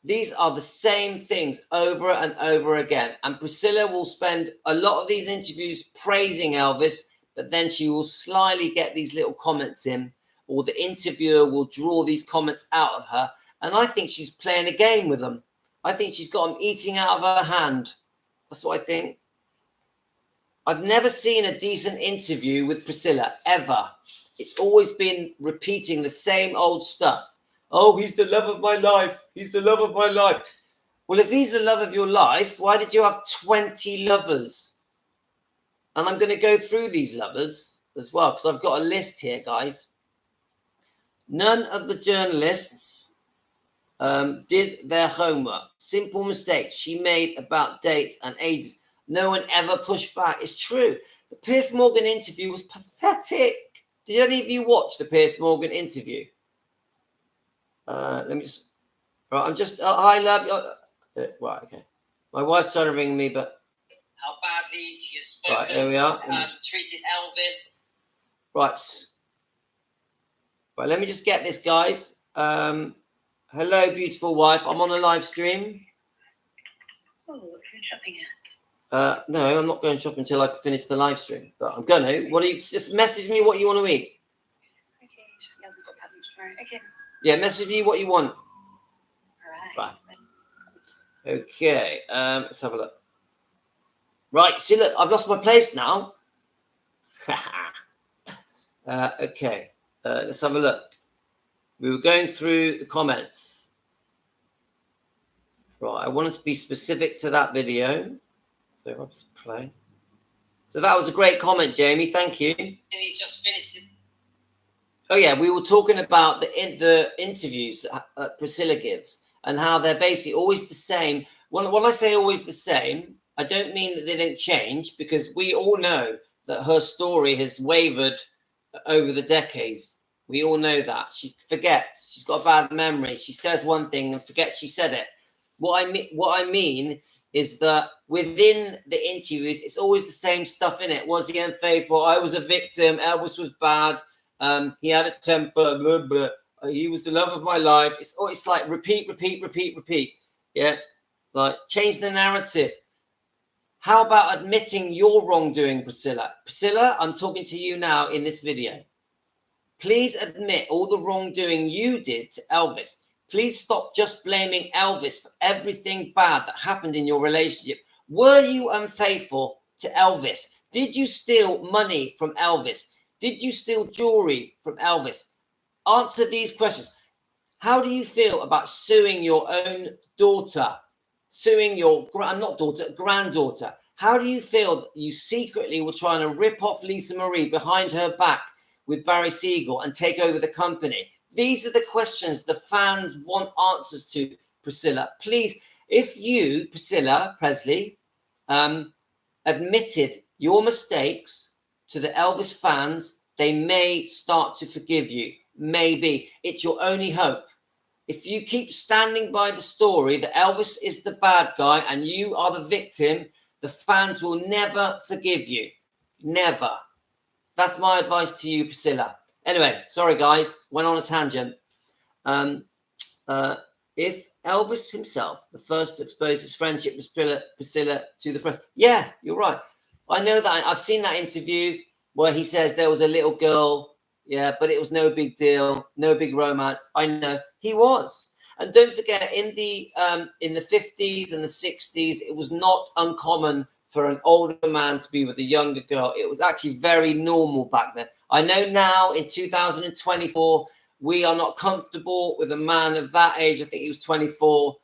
These are the same things over and over again. And Priscilla will spend a lot of these interviews praising Elvis, but then she will slyly get these little comments in, or the interviewer will draw these comments out of her. And I think she's playing a game with them. I think she's got them eating out of her hand. That's what I think. I've never seen a decent interview with Priscilla, ever. It's always been repeating the same old stuff. Oh, he's the love of my life. He's the love of my life. Well, if he's the love of your life, why did you have 20 lovers? And I'm going to go through these lovers as well, because I've got a list here, guys. None of the journalists did their homework. Simple mistakes she made about dates and ages. No one ever pushed back. It's true. The Piers Morgan interview was pathetic. Did any of you watch the Piers Morgan interview? Let me just. Right, I'm just. I love you. Right, okay. My wife's trying to ring me, but how badly she has spoken. Right, there we are. Treated Elvis. Right. Right, let me just get this, guys. Hello, beautiful wife. I'm on a live stream. Oh, what are you shopping at? No, I'm not going shopping until I finish the live stream, but I'm going to. What do you just message me what you want to eat? Okay, just Elvis got patterns tomorrow. Okay. Yeah, message me what you want. All right. Okay, let's have a look. Right, see, look, I've lost my place now. Okay, let's have a look. We were going through the comments. Right, I want us to be specific to that video. So I'll just play. So that was a great comment, Jamie. Thank you. And he's just finished it. Oh yeah, we were talking about the interviews that Priscilla gives and how they're basically always the same. When I say always the same, I don't mean that they don't change, because we all know that her story has wavered over the decades. We all know that. She forgets. She's got a bad memory. She says one thing and forgets she said it. What I mean is that within the interviews, it's always the same stuff in it. Was he unfaithful? I was a victim. Elvis was bad. He had a temper. Blah, blah. He was the love of my life. It's like repeat. Yeah, like change the narrative. How about admitting your wrongdoing, Priscilla? Priscilla, I'm talking to you now in this video. Please admit all the wrongdoing you did to Elvis. Please stop just blaming Elvis for everything bad that happened in your relationship. Were you unfaithful to Elvis? Did you steal money from Elvis? Did you steal jewelry from Elvis? Answer these questions. How do you feel about suing your own daughter? Suing your granddaughter? How do you feel that you secretly were trying to rip off Lisa Marie behind her back with Barry Siegel and take over the company? These are the questions the fans want answers to, Priscilla. Please, if you, Priscilla Presley, admitted your mistakes to the Elvis fans, they may start to forgive you. Maybe. It's your only hope. If you keep standing by the story that Elvis is the bad guy and you are the victim, the fans will never forgive you. Never. That's my advice to you, Priscilla. Anyway, sorry guys, went on a tangent. If Elvis himself, the first to expose his friendship with Priscilla to the press, yeah, you're right. I know that. I've seen that interview where he says there was a little girl, yeah, but it was no big deal, no big romance. I know he was. And don't forget, in the 50s and the 60s, it was not uncommon for an older man to be with a younger girl. It was actually very normal back then. I know now in 2024, we are not comfortable with a man of that age. I think he was 24,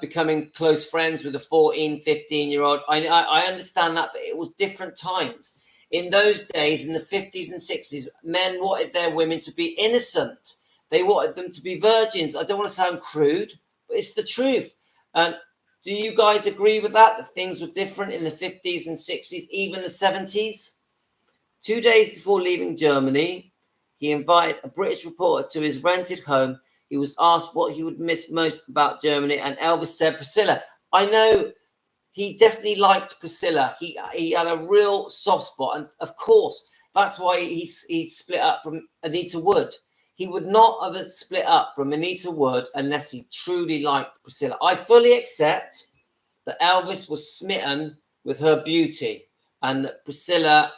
becoming close friends with a 14, 15-year-old. I understand that, but it was different times. In those days, in the 50s and 60s, men wanted their women to be innocent. They wanted them to be virgins. I don't want to sound crude, but it's the truth. And do you guys agree with that? That things were different in the 50s and 60s, even the 70s? 2 days before leaving Germany, he invited a British reporter to his rented home. He was asked what he would miss most about Germany, and Elvis said, Priscilla. I know he definitely liked Priscilla. He had a real soft spot, and of course, that's why he split up from Anita Wood. He would not have split up from Anita Wood unless he truly liked Priscilla. I fully accept that Elvis was smitten with her beauty and that Priscilla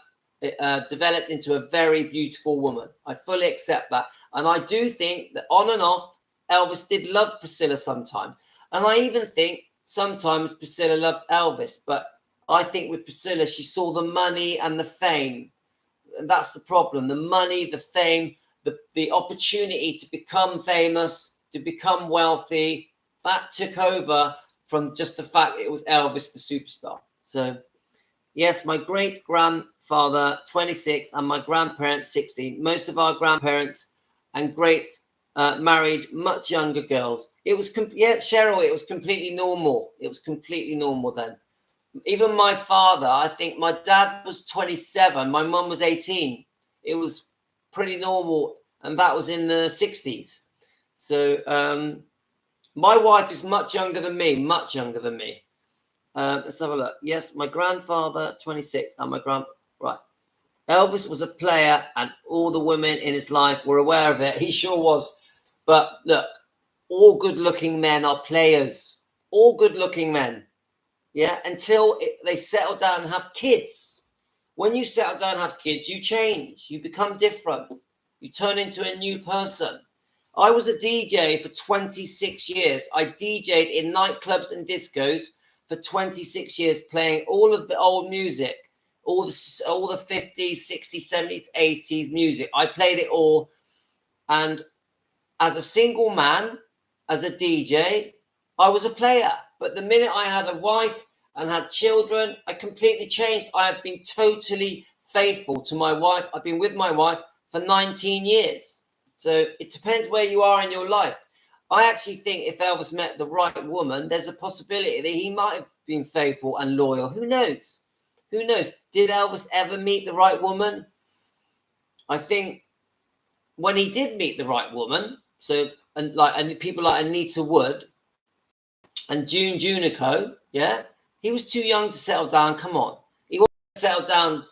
developed into a very beautiful woman. I fully accept that. And I do think that on and off, Elvis did love Priscilla sometimes. And I even think sometimes Priscilla loved Elvis. But I think with Priscilla, she saw the money and the fame. And that's the problem. The money, the fame, the opportunity to become famous, to become wealthy, that took over from just the fact it was Elvis the superstar. So, yes, my great-grandfather, 26, and my grandparents, 60. Most of our grandparents and married much younger girls. It was, Cheryl, it was completely normal. It was completely normal then. Even my father, I think my dad was 27. My mum was 18. It was pretty normal, and that was in the 60s. So my wife is much younger than me, much younger than me. Let's have a look. Yes, my grandfather, 26, and my right. Elvis was a player, and all the women in his life were aware of it. He sure was. But look, all good-looking men are players. All good-looking men. Yeah, until they settle down and have kids. When you settle down and have kids, you change. You become different. You turn into a new person. I was a DJ for 26 years. I DJ'd in nightclubs and discos for 26 years, playing all of the old music, all the 50s, 60s, 70s, 80s music. I played it all. And as a single man, as a DJ, I was a player. But the minute I had a wife and had children, I completely changed. I have been totally faithful to my wife. I've been with my wife for 19 years. So it depends where you are in your life. I actually think if Elvis met the right woman, there's a possibility that he might have been faithful and loyal. Who knows? Who knows? Did Elvis ever meet the right woman? I think when he did meet the right woman, and people like Anita Wood and June Junico, yeah, he was too young to settle down. Come on. He wasn't settled down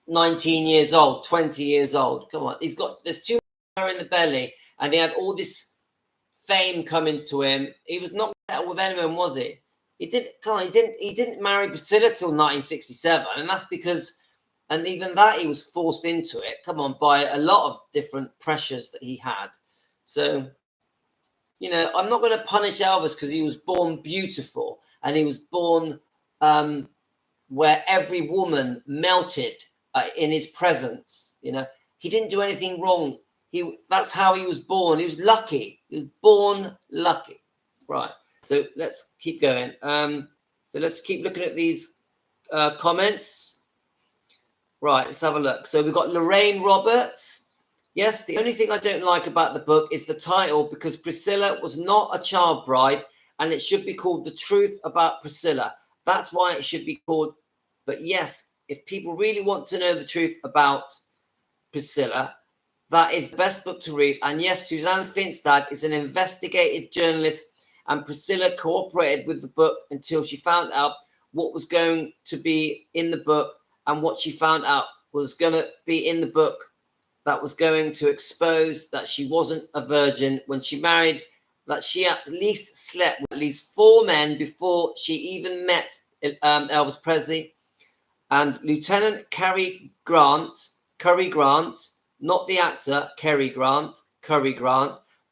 19 years old, 20 years old. Come on. There's too much hair in the belly, and he had all this fame coming to him. He was not settled with anyone, was he? He didn't marry Priscilla till 1967, and that's because, and even that he was forced into it, come on, by a lot of different pressures that he had. So, you know, I'm not going to punish Elvis because he was born beautiful, and he was born where every woman melted in his presence. You know, he didn't do anything wrong. That's how he was born. He was lucky. He was born lucky. Right. So let's keep going. So let's keep looking at these comments. Right, let's have a look. So we've got Lorraine Roberts. Yes, the only thing I don't like about the book is the title, because Priscilla was not a child bride, and it should be called The Truth About Priscilla. That's why it should be called. But yes, if people really want to know the truth about Priscilla, that is the best book to read. And yes, Suzanne Finstad is an investigative journalist, and Priscilla cooperated with the book until she found out what was going to be in the book, and what she found out was going to be in the book that was going to expose that she wasn't a virgin when she married, that she at least slept with at least 4 men before she even met Elvis Presley. And Lieutenant Cary Grant, not the actor Cary Grant,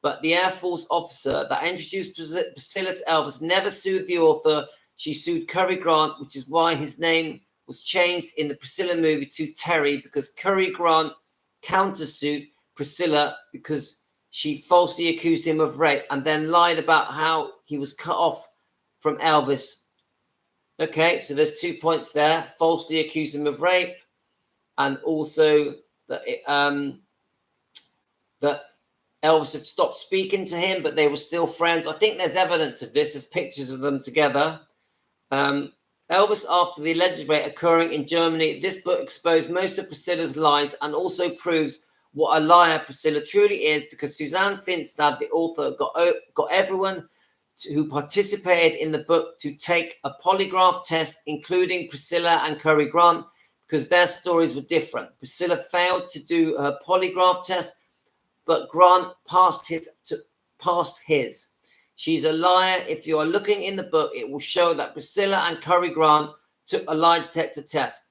but the Air Force officer that introduced Priscilla to Elvis, never sued the author. She sued Cary Grant, which is why his name was changed in the Priscilla movie to Terry, because Cary Grant countersued Priscilla because she falsely accused him of rape and then lied about how he was cut off from Elvis. Okay, so there's 2 points there. Falsely accused him of rape, and also that that Elvis had stopped speaking to him, but they were still friends. I think there's evidence of this. There's pictures of them together. Elvis, after the alleged rape occurring in Germany, this book exposed most of Priscilla's lies and also proves what a liar Priscilla truly is, because Suzanne Finstad, the author, got everyone who participated in the book to take a polygraph test, including Priscilla and Cary Grant, because their stories were different. Priscilla failed to do her polygraph test, but Grant passed his. She's a liar. If you are looking in the book, it will show that Priscilla and Cary Grant took a lie detector test,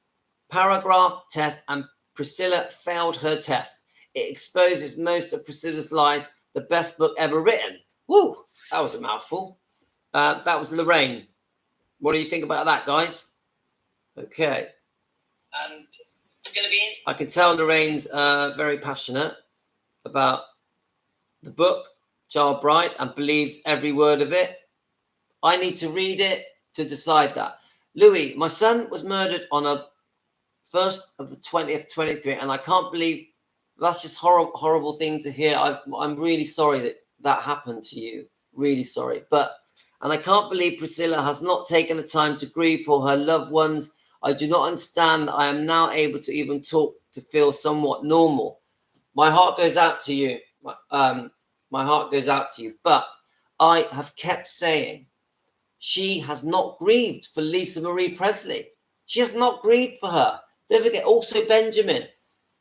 paragraph test, and Priscilla failed her test. It exposes most of Priscilla's lies. The best book ever written. Woo! That was a mouthful. That was Lorraine. What do you think about that, guys? Okay. And it's going to be. I can tell Lorraine's very passionate about the book, Child Bride, and believes every word of it. I need to read it to decide that. Louis, my son was murdered on a 1st of the 20th, 23, and I can't believe that's just horrible thing to hear. I'm really sorry that happened to you. Really sorry. And I can't believe Priscilla has not taken the time to grieve for her loved ones. I do not understand that I am now able to even talk to feel somewhat normal. My heart goes out to you. My heart goes out to you. But I have kept saying she has not grieved for Lisa Marie Presley. She has not grieved for her. Don't forget, also Benjamin.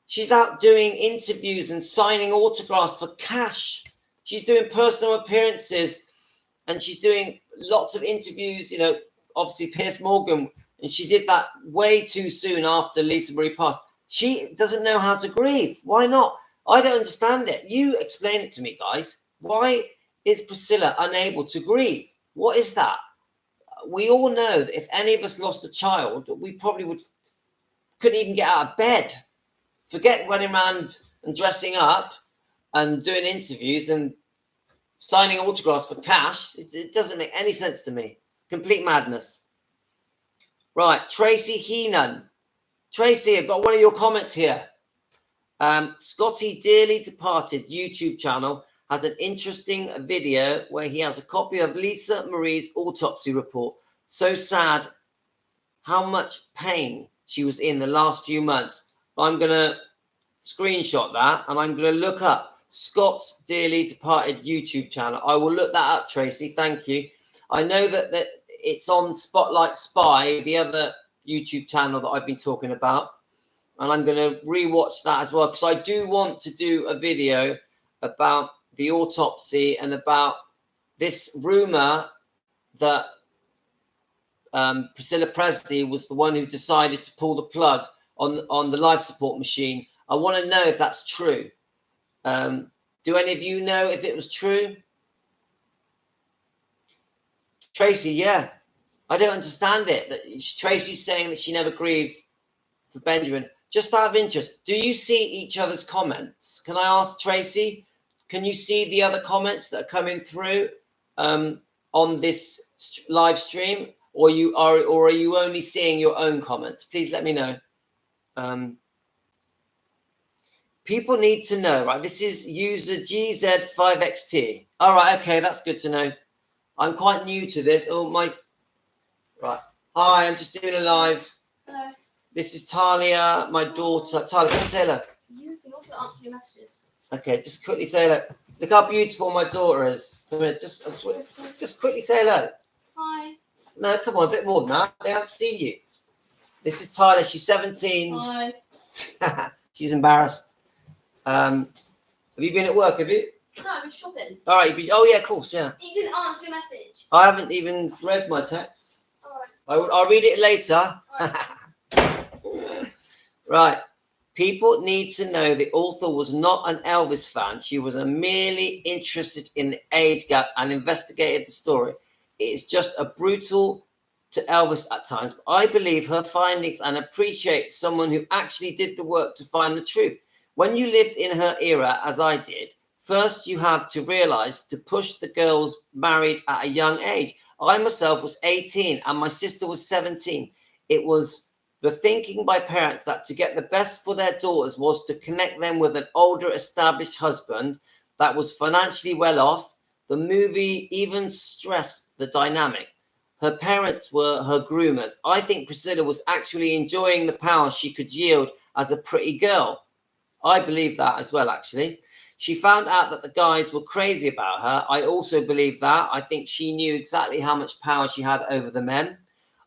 She's out doing interviews and signing autographs for cash. She's doing personal appearances and she's doing lots of interviews, you know, obviously Piers Morgan, and she did that way too soon after Lisa Marie passed. She doesn't know how to grieve. Why not? I don't understand it. You explain it to me, guys. Why is Priscilla unable to grieve? What is that? We all know that if any of us lost a child, we probably couldn't even get out of bed. Forget running around and dressing up and doing interviews and signing autographs for cash. It doesn't make any sense to me. It's complete madness. Right, Tracy Heenan. Tracy, I've got one of your comments here. Scotty Dearly Departed YouTube channel has an interesting video where he has a copy of Lisa Marie's autopsy report. So sad how much pain she was in the last few months. I'm going to screenshot that and I'm going to look up Scott's Dearly Departed YouTube channel. I will look that up, Tracy. Thank you. I know that it's on Spotlight Spy, the other YouTube channel that I've been talking about. And I'm going to rewatch that as well because I do want to do a video about the autopsy and about this rumor that Priscilla Presley was the one who decided to pull the plug on the life support machine. I want to know if that's true. Do any of you know if it was true? Tracy, yeah. I don't understand it. Tracy's saying that she never grieved for Benjamin. Just out of interest, do you see each other's comments? Can I ask Tracy? Can you see the other comments that are coming through on this live stream, or are you only seeing your own comments? Please let me know. People need to know, right? This is user GZ5XT. All right, okay, that's good to know. I'm quite new to this. Oh my! Right. Hi, I'm just doing a live. Hello. This is Talia, my daughter. Talia, can you say hello? You can also answer your messages. Okay, just quickly say hello. Look how beautiful my daughter is. Come here, just quickly say hello. Hi. No, come on, a bit more than that. They haven't seen you. This is Tyler. She's 17. Hi. She's embarrassed. Have you been at work? Have you? No, I've been shopping. All right. Oh yeah, of course. Yeah. You didn't answer your message. I haven't even read my text. All right. I'll read it later. All right. Right. People need to know the author was not an Elvis fan. She was merely interested in the age gap and investigated the story. It is just a brutal to Elvis at times. But I believe her findings and appreciate someone who actually did the work to find the truth. When you lived in her era, as I did, first you have to realize to push the girls married at a young age. I myself was 18 and my sister was 17. It was the thinking by parents that to get the best for their daughters was to connect them with an older established husband that was financially well off. The movie even stressed the dynamic. Her parents were her groomers. I think Priscilla was actually enjoying the power she could yield as a pretty girl. I believe that as well, actually. She found out that the guys were crazy about her. I also believe that. I think she knew exactly how much power she had over the men.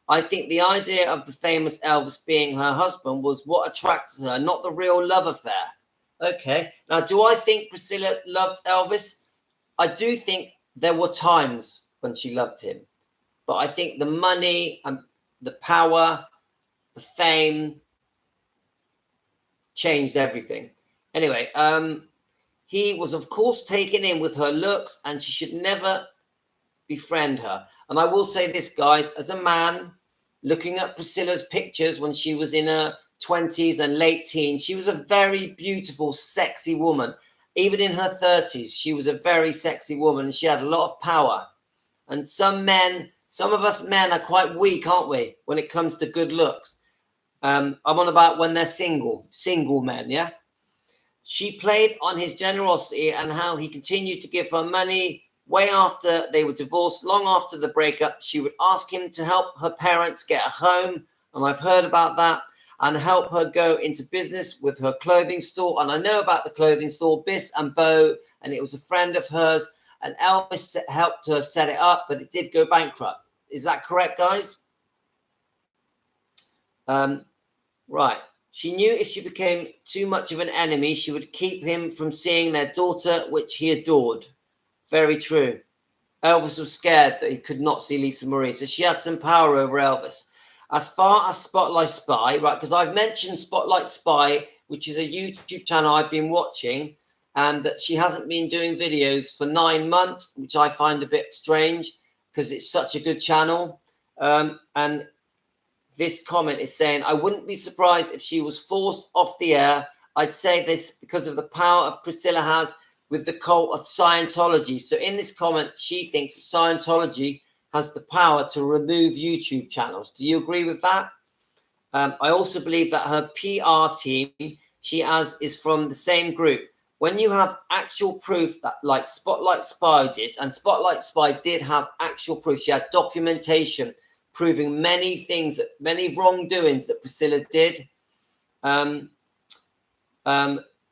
I think the idea of the famous Elvis being her husband was what attracted her, not the real love affair. Okay. Now, do I think Priscilla loved Elvis? I do think there were times when she loved him. But I think the money and the power, the fame changed everything. Anyway, he was, of course, taken in with her looks and she should never befriend her. And I will say this, guys, as a man, looking at Priscilla's pictures when she was in her 20s and late teens, she was a very beautiful, sexy woman. Even in her 30s, she was a very sexy woman and she had a lot of power. And some of us men are quite weak, aren't we, when it comes to good looks? I'm on about when they're single men, yeah? She played on his generosity and how he continued to give her money way after they were divorced. Long after the breakup, she would ask him to help her parents get a home, and I've heard about that, and help her go into business with her clothing store. And I know about the clothing store, Biss and Bo, and it was a friend of hers, and Elvis helped her set it up, but it did go bankrupt. Is that correct, guys? Right. She knew if she became too much of an enemy, she would keep him from seeing their daughter, which he adored. Very true. Elvis was scared that he could not see Lisa Marie, so she had some power over Elvis. As far as Spotlight Spy, right, because I've mentioned Spotlight Spy, which is a YouTube channel I've been watching, and that she hasn't been doing videos for 9 months, which I find a bit strange because it's such a good channel. And this comment is saying, I wouldn't be surprised if she was forced off the air. I'd say this because of the power of Priscilla has with the cult of Scientology. So in this comment, she thinks that Scientology has the power to remove YouTube channels. Do you agree with that? I also believe that her PR team she has is from the same group. When you have actual proof that like Spotlight Spy did, and Spotlight Spy did have actual proof, she had documentation proving many things, that many wrongdoings that Priscilla did.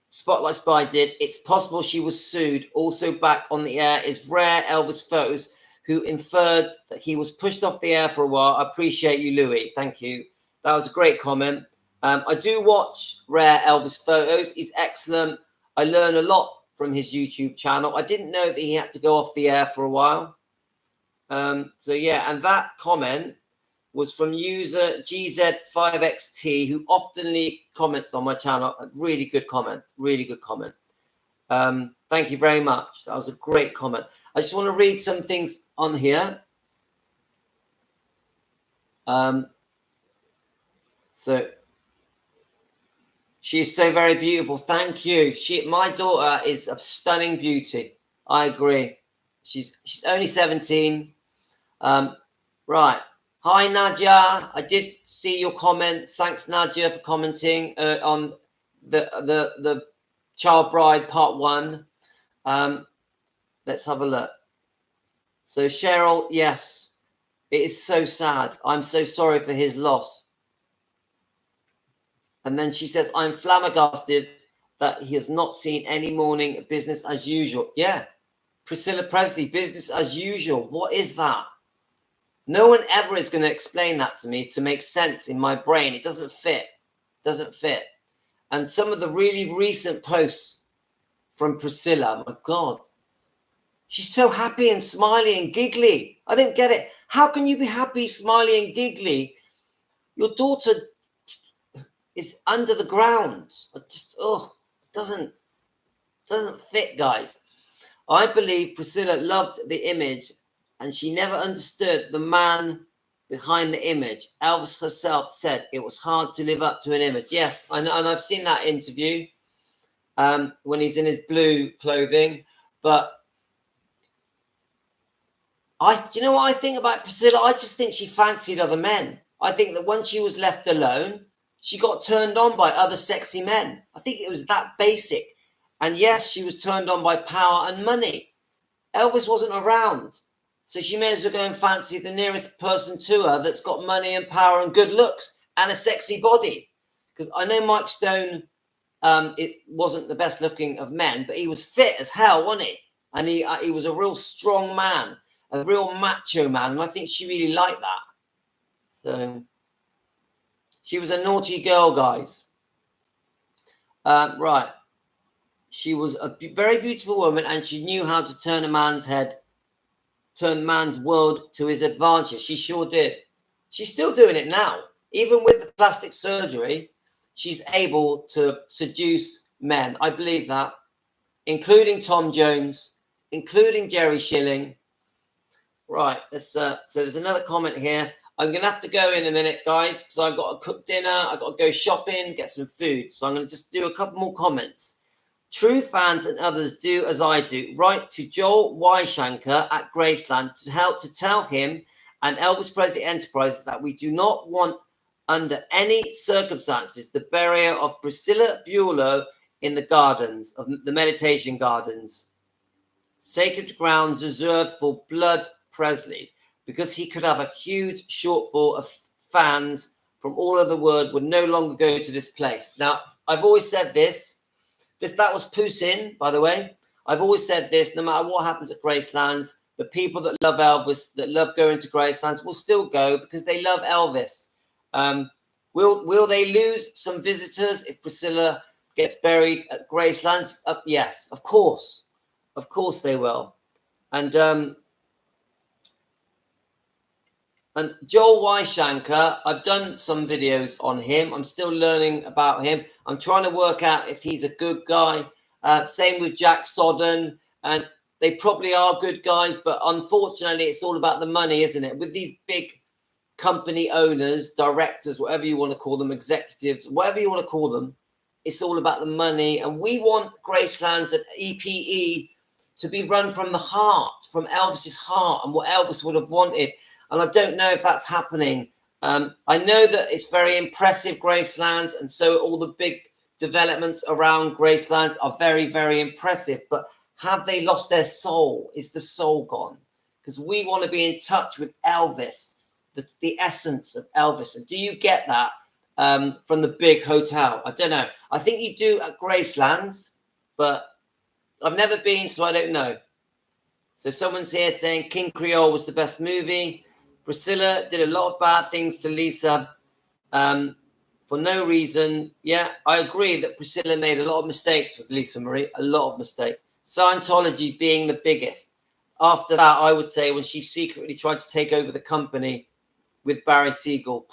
Spotlight Spy did. It's possible she was sued. Also back on the air is Rare Elvis Photos, who inferred that he was pushed off the air for a while. I appreciate you, Louis. Thank you. That was a great comment. I do watch Rare Elvis Photos. He's excellent. I learn a lot from his YouTube channel. I didn't know that he had to go off the air for a while. So yeah, and that comment was from user GZ5XT, who oftenly comments on my channel. A really good comment. Really good comment. Thank you very much. That was a great comment. I just want to read some things on here. So she's so very beautiful. Thank you. My daughter is a stunning beauty. I agree. She's only 17. Right. Hi, Nadia. I did see your comment. Thanks, Nadia, for commenting on the Child Bride Part 1. Let's have a look. So, Cheryl, yes, it is so sad. I'm so sorry for his loss. And then she says, I'm flabbergasted that he has not seen any morning business as usual. Yeah, Priscilla Presley, business as usual. What is that? No one ever is going to explain that to me to make sense in my brain. It doesn't fit. Doesn't fit. And some of the really recent posts from Priscilla, my God, she's so happy and smiley and giggly. I don't get it. How can you be happy, smiley and giggly? Your daughter is under the ground. It just, doesn't fit, guys. I believe Priscilla loved the image and she never understood the man behind the image. Elvis herself said it was hard to live up to an image. Yes, I know, and I've seen that interview when he's in his blue clothing. But do you know what I think about Priscilla? I just think she fancied other men. I think that when she was left alone, she got turned on by other sexy men. I think it was that basic. And yes, she was turned on by power and money. Elvis wasn't around. So she may as well go and fancy the nearest person to her that's got money and power and good looks and a sexy body. Because I know Mike Stone, it wasn't the best looking of men, but he was fit as hell, wasn't he? And he was a real strong man, a real macho man. And I think she really liked that. So she was a naughty girl, guys. Right. She was a very beautiful woman and she knew how to turn a man's head, turn man's world to his advantage. She sure did. She's still doing it now. Even with the plastic surgery, she's able to seduce men. I believe that, including Tom Jones, including Jerry Schilling. Right. So there's another comment here. I'm going to have to go in a minute, guys, because I've got to cook dinner. I've got to go shopping, get some food. So I'm going to just do a couple more comments. True fans and others do as I do. Write to Joel Weishanker at Graceland to help to tell him and Elvis Presley Enterprises that we do not want under any circumstances the burial of Priscilla Buelow in the gardens, of the meditation gardens. Sacred grounds reserved for blood Presleys, because he could have a huge shortfall of fans from all over the world would no longer go to this place. Now, I've always said this. That was Putin, by the way. I've always said this, no matter what happens at Gracelands, the people that love Elvis, that love going to Gracelands, will still go because they love Elvis. Will they lose some visitors if Priscilla gets buried at Graceland? Yes, of course they will. And Joel Weishanker, I've done some videos on him. I'm still learning about him. I'm trying to work out if he's a good guy. Same with Jack Sodden. And they probably are good guys, but unfortunately, it's all about the money, isn't it? With these big company owners, directors, whatever you want to call them, executives, whatever you want to call them, it's all about the money. And we want Gracelands and EPE to be run from the heart, from Elvis's heart and what Elvis would have wanted. And I don't know if that's happening. I know that it's very impressive, Gracelands, and so all the big developments around Gracelands are very, very impressive. But have they lost their soul? Is the soul gone? Because we want to be in touch with Elvis, the essence of Elvis. And do you get that from the big hotel? I don't know. I think you do at Gracelands, but I've never been, so I don't know. So someone's here saying King Creole was the best movie. Priscilla did a lot of bad things to Lisa for no reason. Yeah, I agree that Priscilla made a lot of mistakes with Lisa Marie, a lot of mistakes. Scientology being the biggest. After that, I would say when she secretly tried to take over the company with Barry Siegel,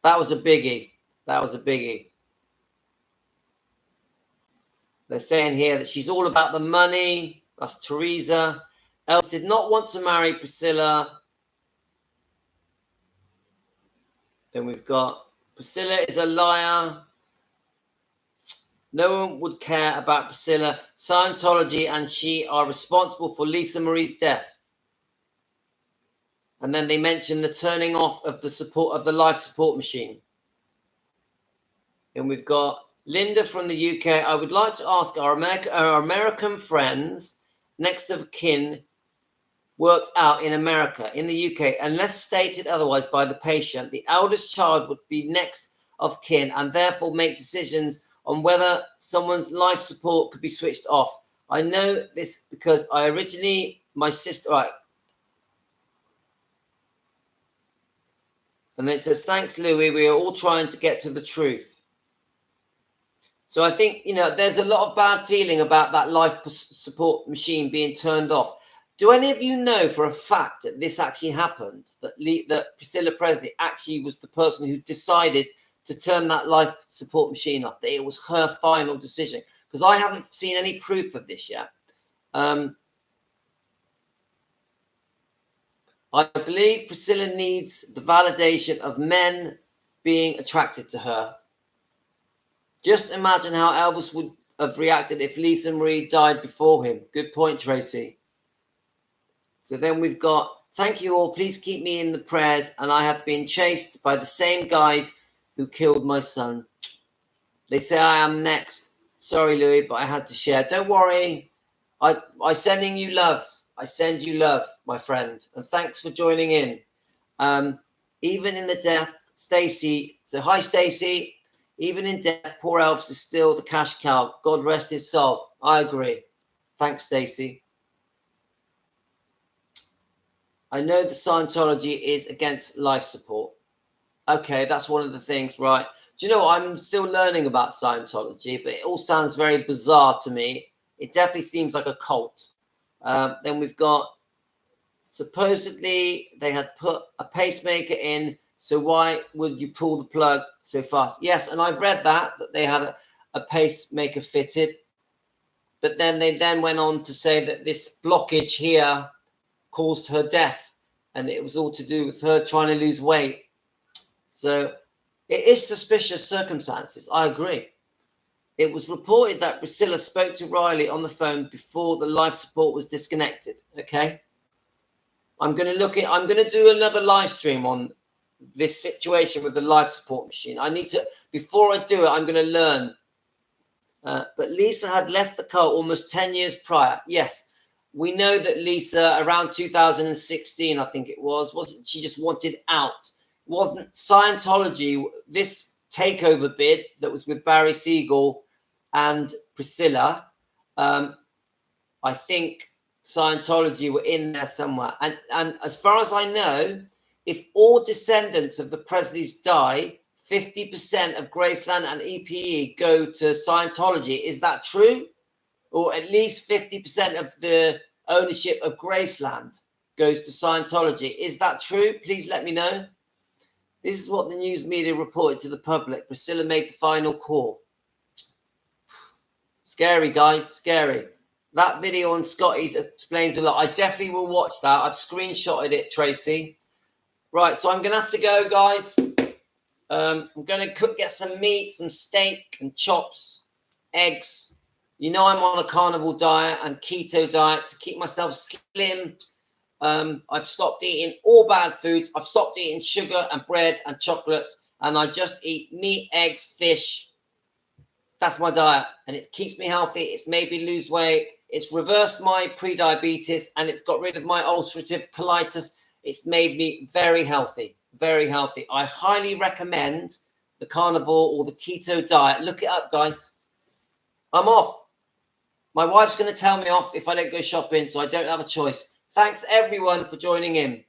that was a biggie. That was a biggie. They're saying here that she's all about the money. That's Teresa. Elvis did not want to marry Priscilla. Then we've got Priscilla is a liar. No one would care about Priscilla. Scientology and she are responsible for Lisa Marie's death. And then they mention the turning off of the support of the life support machine. And we've got Linda from the UK. I would like to ask our American friends next of kin works out in America, in the UK, unless stated otherwise by the patient, the eldest child would be next of kin and therefore make decisions on whether someone's life support could be switched off. I know this because my sister, right. And then it says, thanks, Louis. We are all trying to get to the truth. So I think, there's a lot of bad feeling about that life support machine being turned off. Do any of you know for a fact that this actually happened, that Priscilla Presley actually was the person who decided to turn that life support machine off, that it was her final decision? Because I haven't seen any proof of this yet. I believe Priscilla needs the validation of men being attracted to her. Just imagine how Elvis would have reacted if Lisa Marie died before him. Good point, Tracy. So then we've got, thank you all. Please keep me in the prayers. And I have been chased by the same guys who killed my son. They say I am next. Sorry, Louis, but I had to share. Don't worry. I sending you love. I send you love, my friend. And thanks for joining in. Even in the death, Stacy. So hi, Stacy. Even in death, poor Elvis is still the cash cow. God rest his soul. I agree. Thanks, Stacy. I know the Scientology is against life support. Okay, that's one of the things, right? Do you know what? I'm still learning about Scientology, but it all sounds very bizarre to me. It definitely seems like a cult. Then we've got, supposedly they had put a pacemaker in, so why would you pull the plug so fast? Yes, and I've read that they had a pacemaker fitted, but then they went on to say that this blockage here caused her death, and it was all to do with her trying to lose weight. So it is suspicious circumstances. I agree. It was reported that Priscilla spoke to Riley on the phone before the life support was disconnected. Okay. I'm going to do another live stream on this situation with the life support machine. Before I do it, I'm going to learn. But Lisa had left the cult almost 10 years prior. Yes. We know that Lisa, around 2016, I think it wasn't she just wanted out? Wasn't Scientology, this takeover bid that was with Barry Siegel and Priscilla, I think Scientology were in there somewhere. And as far as I know, if all descendants of the Presleys die 50% of Graceland and EPE go to Scientology. Is that true? Or at least 50% of the ownership of Graceland goes to Scientology. Is that true? Please let me know. This is what the news media reported to the public. Priscilla made the final call. Scary, guys, scary. That video on Scotty's explains a lot. I definitely will watch that. I've screenshotted it, Tracy. Right, so I'm going to have to go, guys. I'm going to get some meat, some steak and chops, eggs. You know I'm on a carnivore diet and keto diet to keep myself slim. I've stopped eating all bad foods. I've stopped eating sugar and bread and chocolates. And I just eat meat, eggs, fish. That's my diet. And it keeps me healthy. It's made me lose weight. It's reversed my pre-diabetes. And it's got rid of my ulcerative colitis. It's made me very healthy. Very healthy. I highly recommend the carnivore or the keto diet. Look it up, guys. I'm off. My wife's going to tell me off if I don't go shopping, so I don't have a choice. Thanks, everyone, for joining in.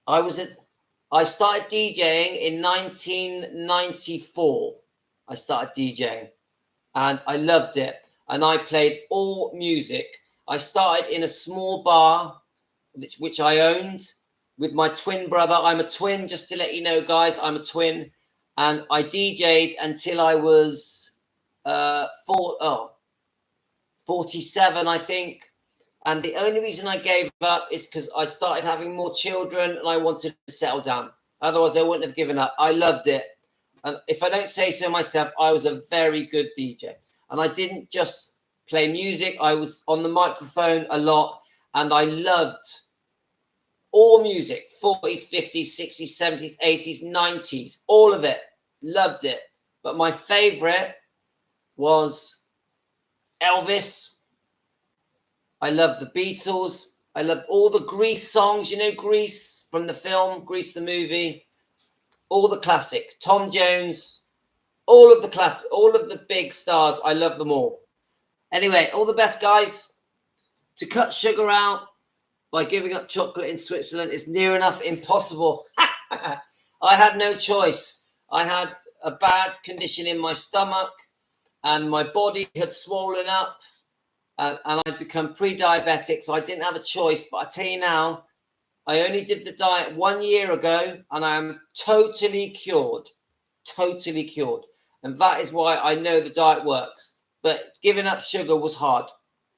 I started DJing in 1994. I started DJing, and I loved it. And I played all music. I started in a small bar, which I owned, with my twin brother. I'm a twin, just to let you know, guys. I'm a twin. And I DJ'd until I was 47, I think. And the only reason I gave up is because I started having more children and I wanted to settle down. Otherwise, I wouldn't have given up. I loved it. And if I don't say so myself, I was a very good DJ. And I didn't just play music. I was on the microphone a lot. And I loved all music, 40s, 50s, 60s, 70s, 80s, 90s, all of it. Loved it. But my favorite was Elvis. I loved the Beatles. I loved all the Grease songs. You know Grease from the film, Grease the movie. All the classic. Tom Jones. All of the classic, all of the big stars. I love them all. Anyway, all the best, guys. To cut sugar out by giving up chocolate in Switzerland is near enough impossible. I had no choice. I had a bad condition in my stomach and my body had swollen up and I'd become pre-diabetic, so I didn't have a choice. But I tell you now, I only did the diet 1 year ago and I am totally cured. Totally cured. And that is why I know the diet works. But giving up sugar was hard.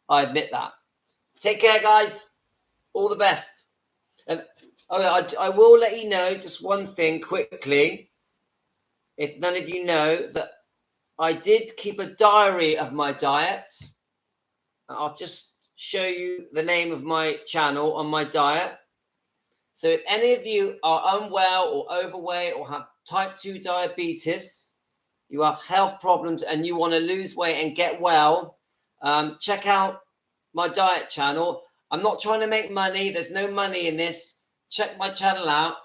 I admit that. Take care, guys. All the best. And I will let you know just one thing quickly. If none of you know, that I did keep a diary of my diet. I'll just show you the name of my channel on my diet. So if any of you are unwell or overweight or have type 2 diabetes, you have health problems and you want to lose weight and get well, check out my diet channel. I'm not trying to make money. There's no money in this. Check my channel out.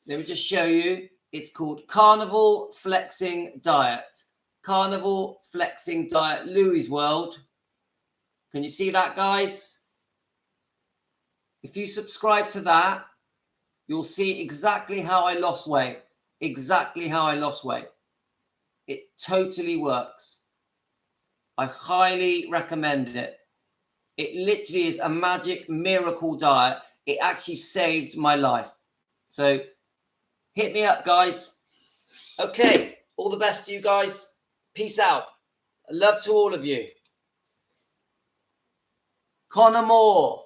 Let me just show you. It's called Carnival Flexing Diet. Carnival Flexing Diet, Louis World. Can you see that, guys? If you subscribe to that, you'll see exactly how I lost weight. Exactly how I lost weight. It totally works. I highly recommend it. It literally is a magic miracle diet. It actually saved my life. So hit me up, guys. Okay, all the best to you guys. Peace out. Love to all of you. Connor Moore.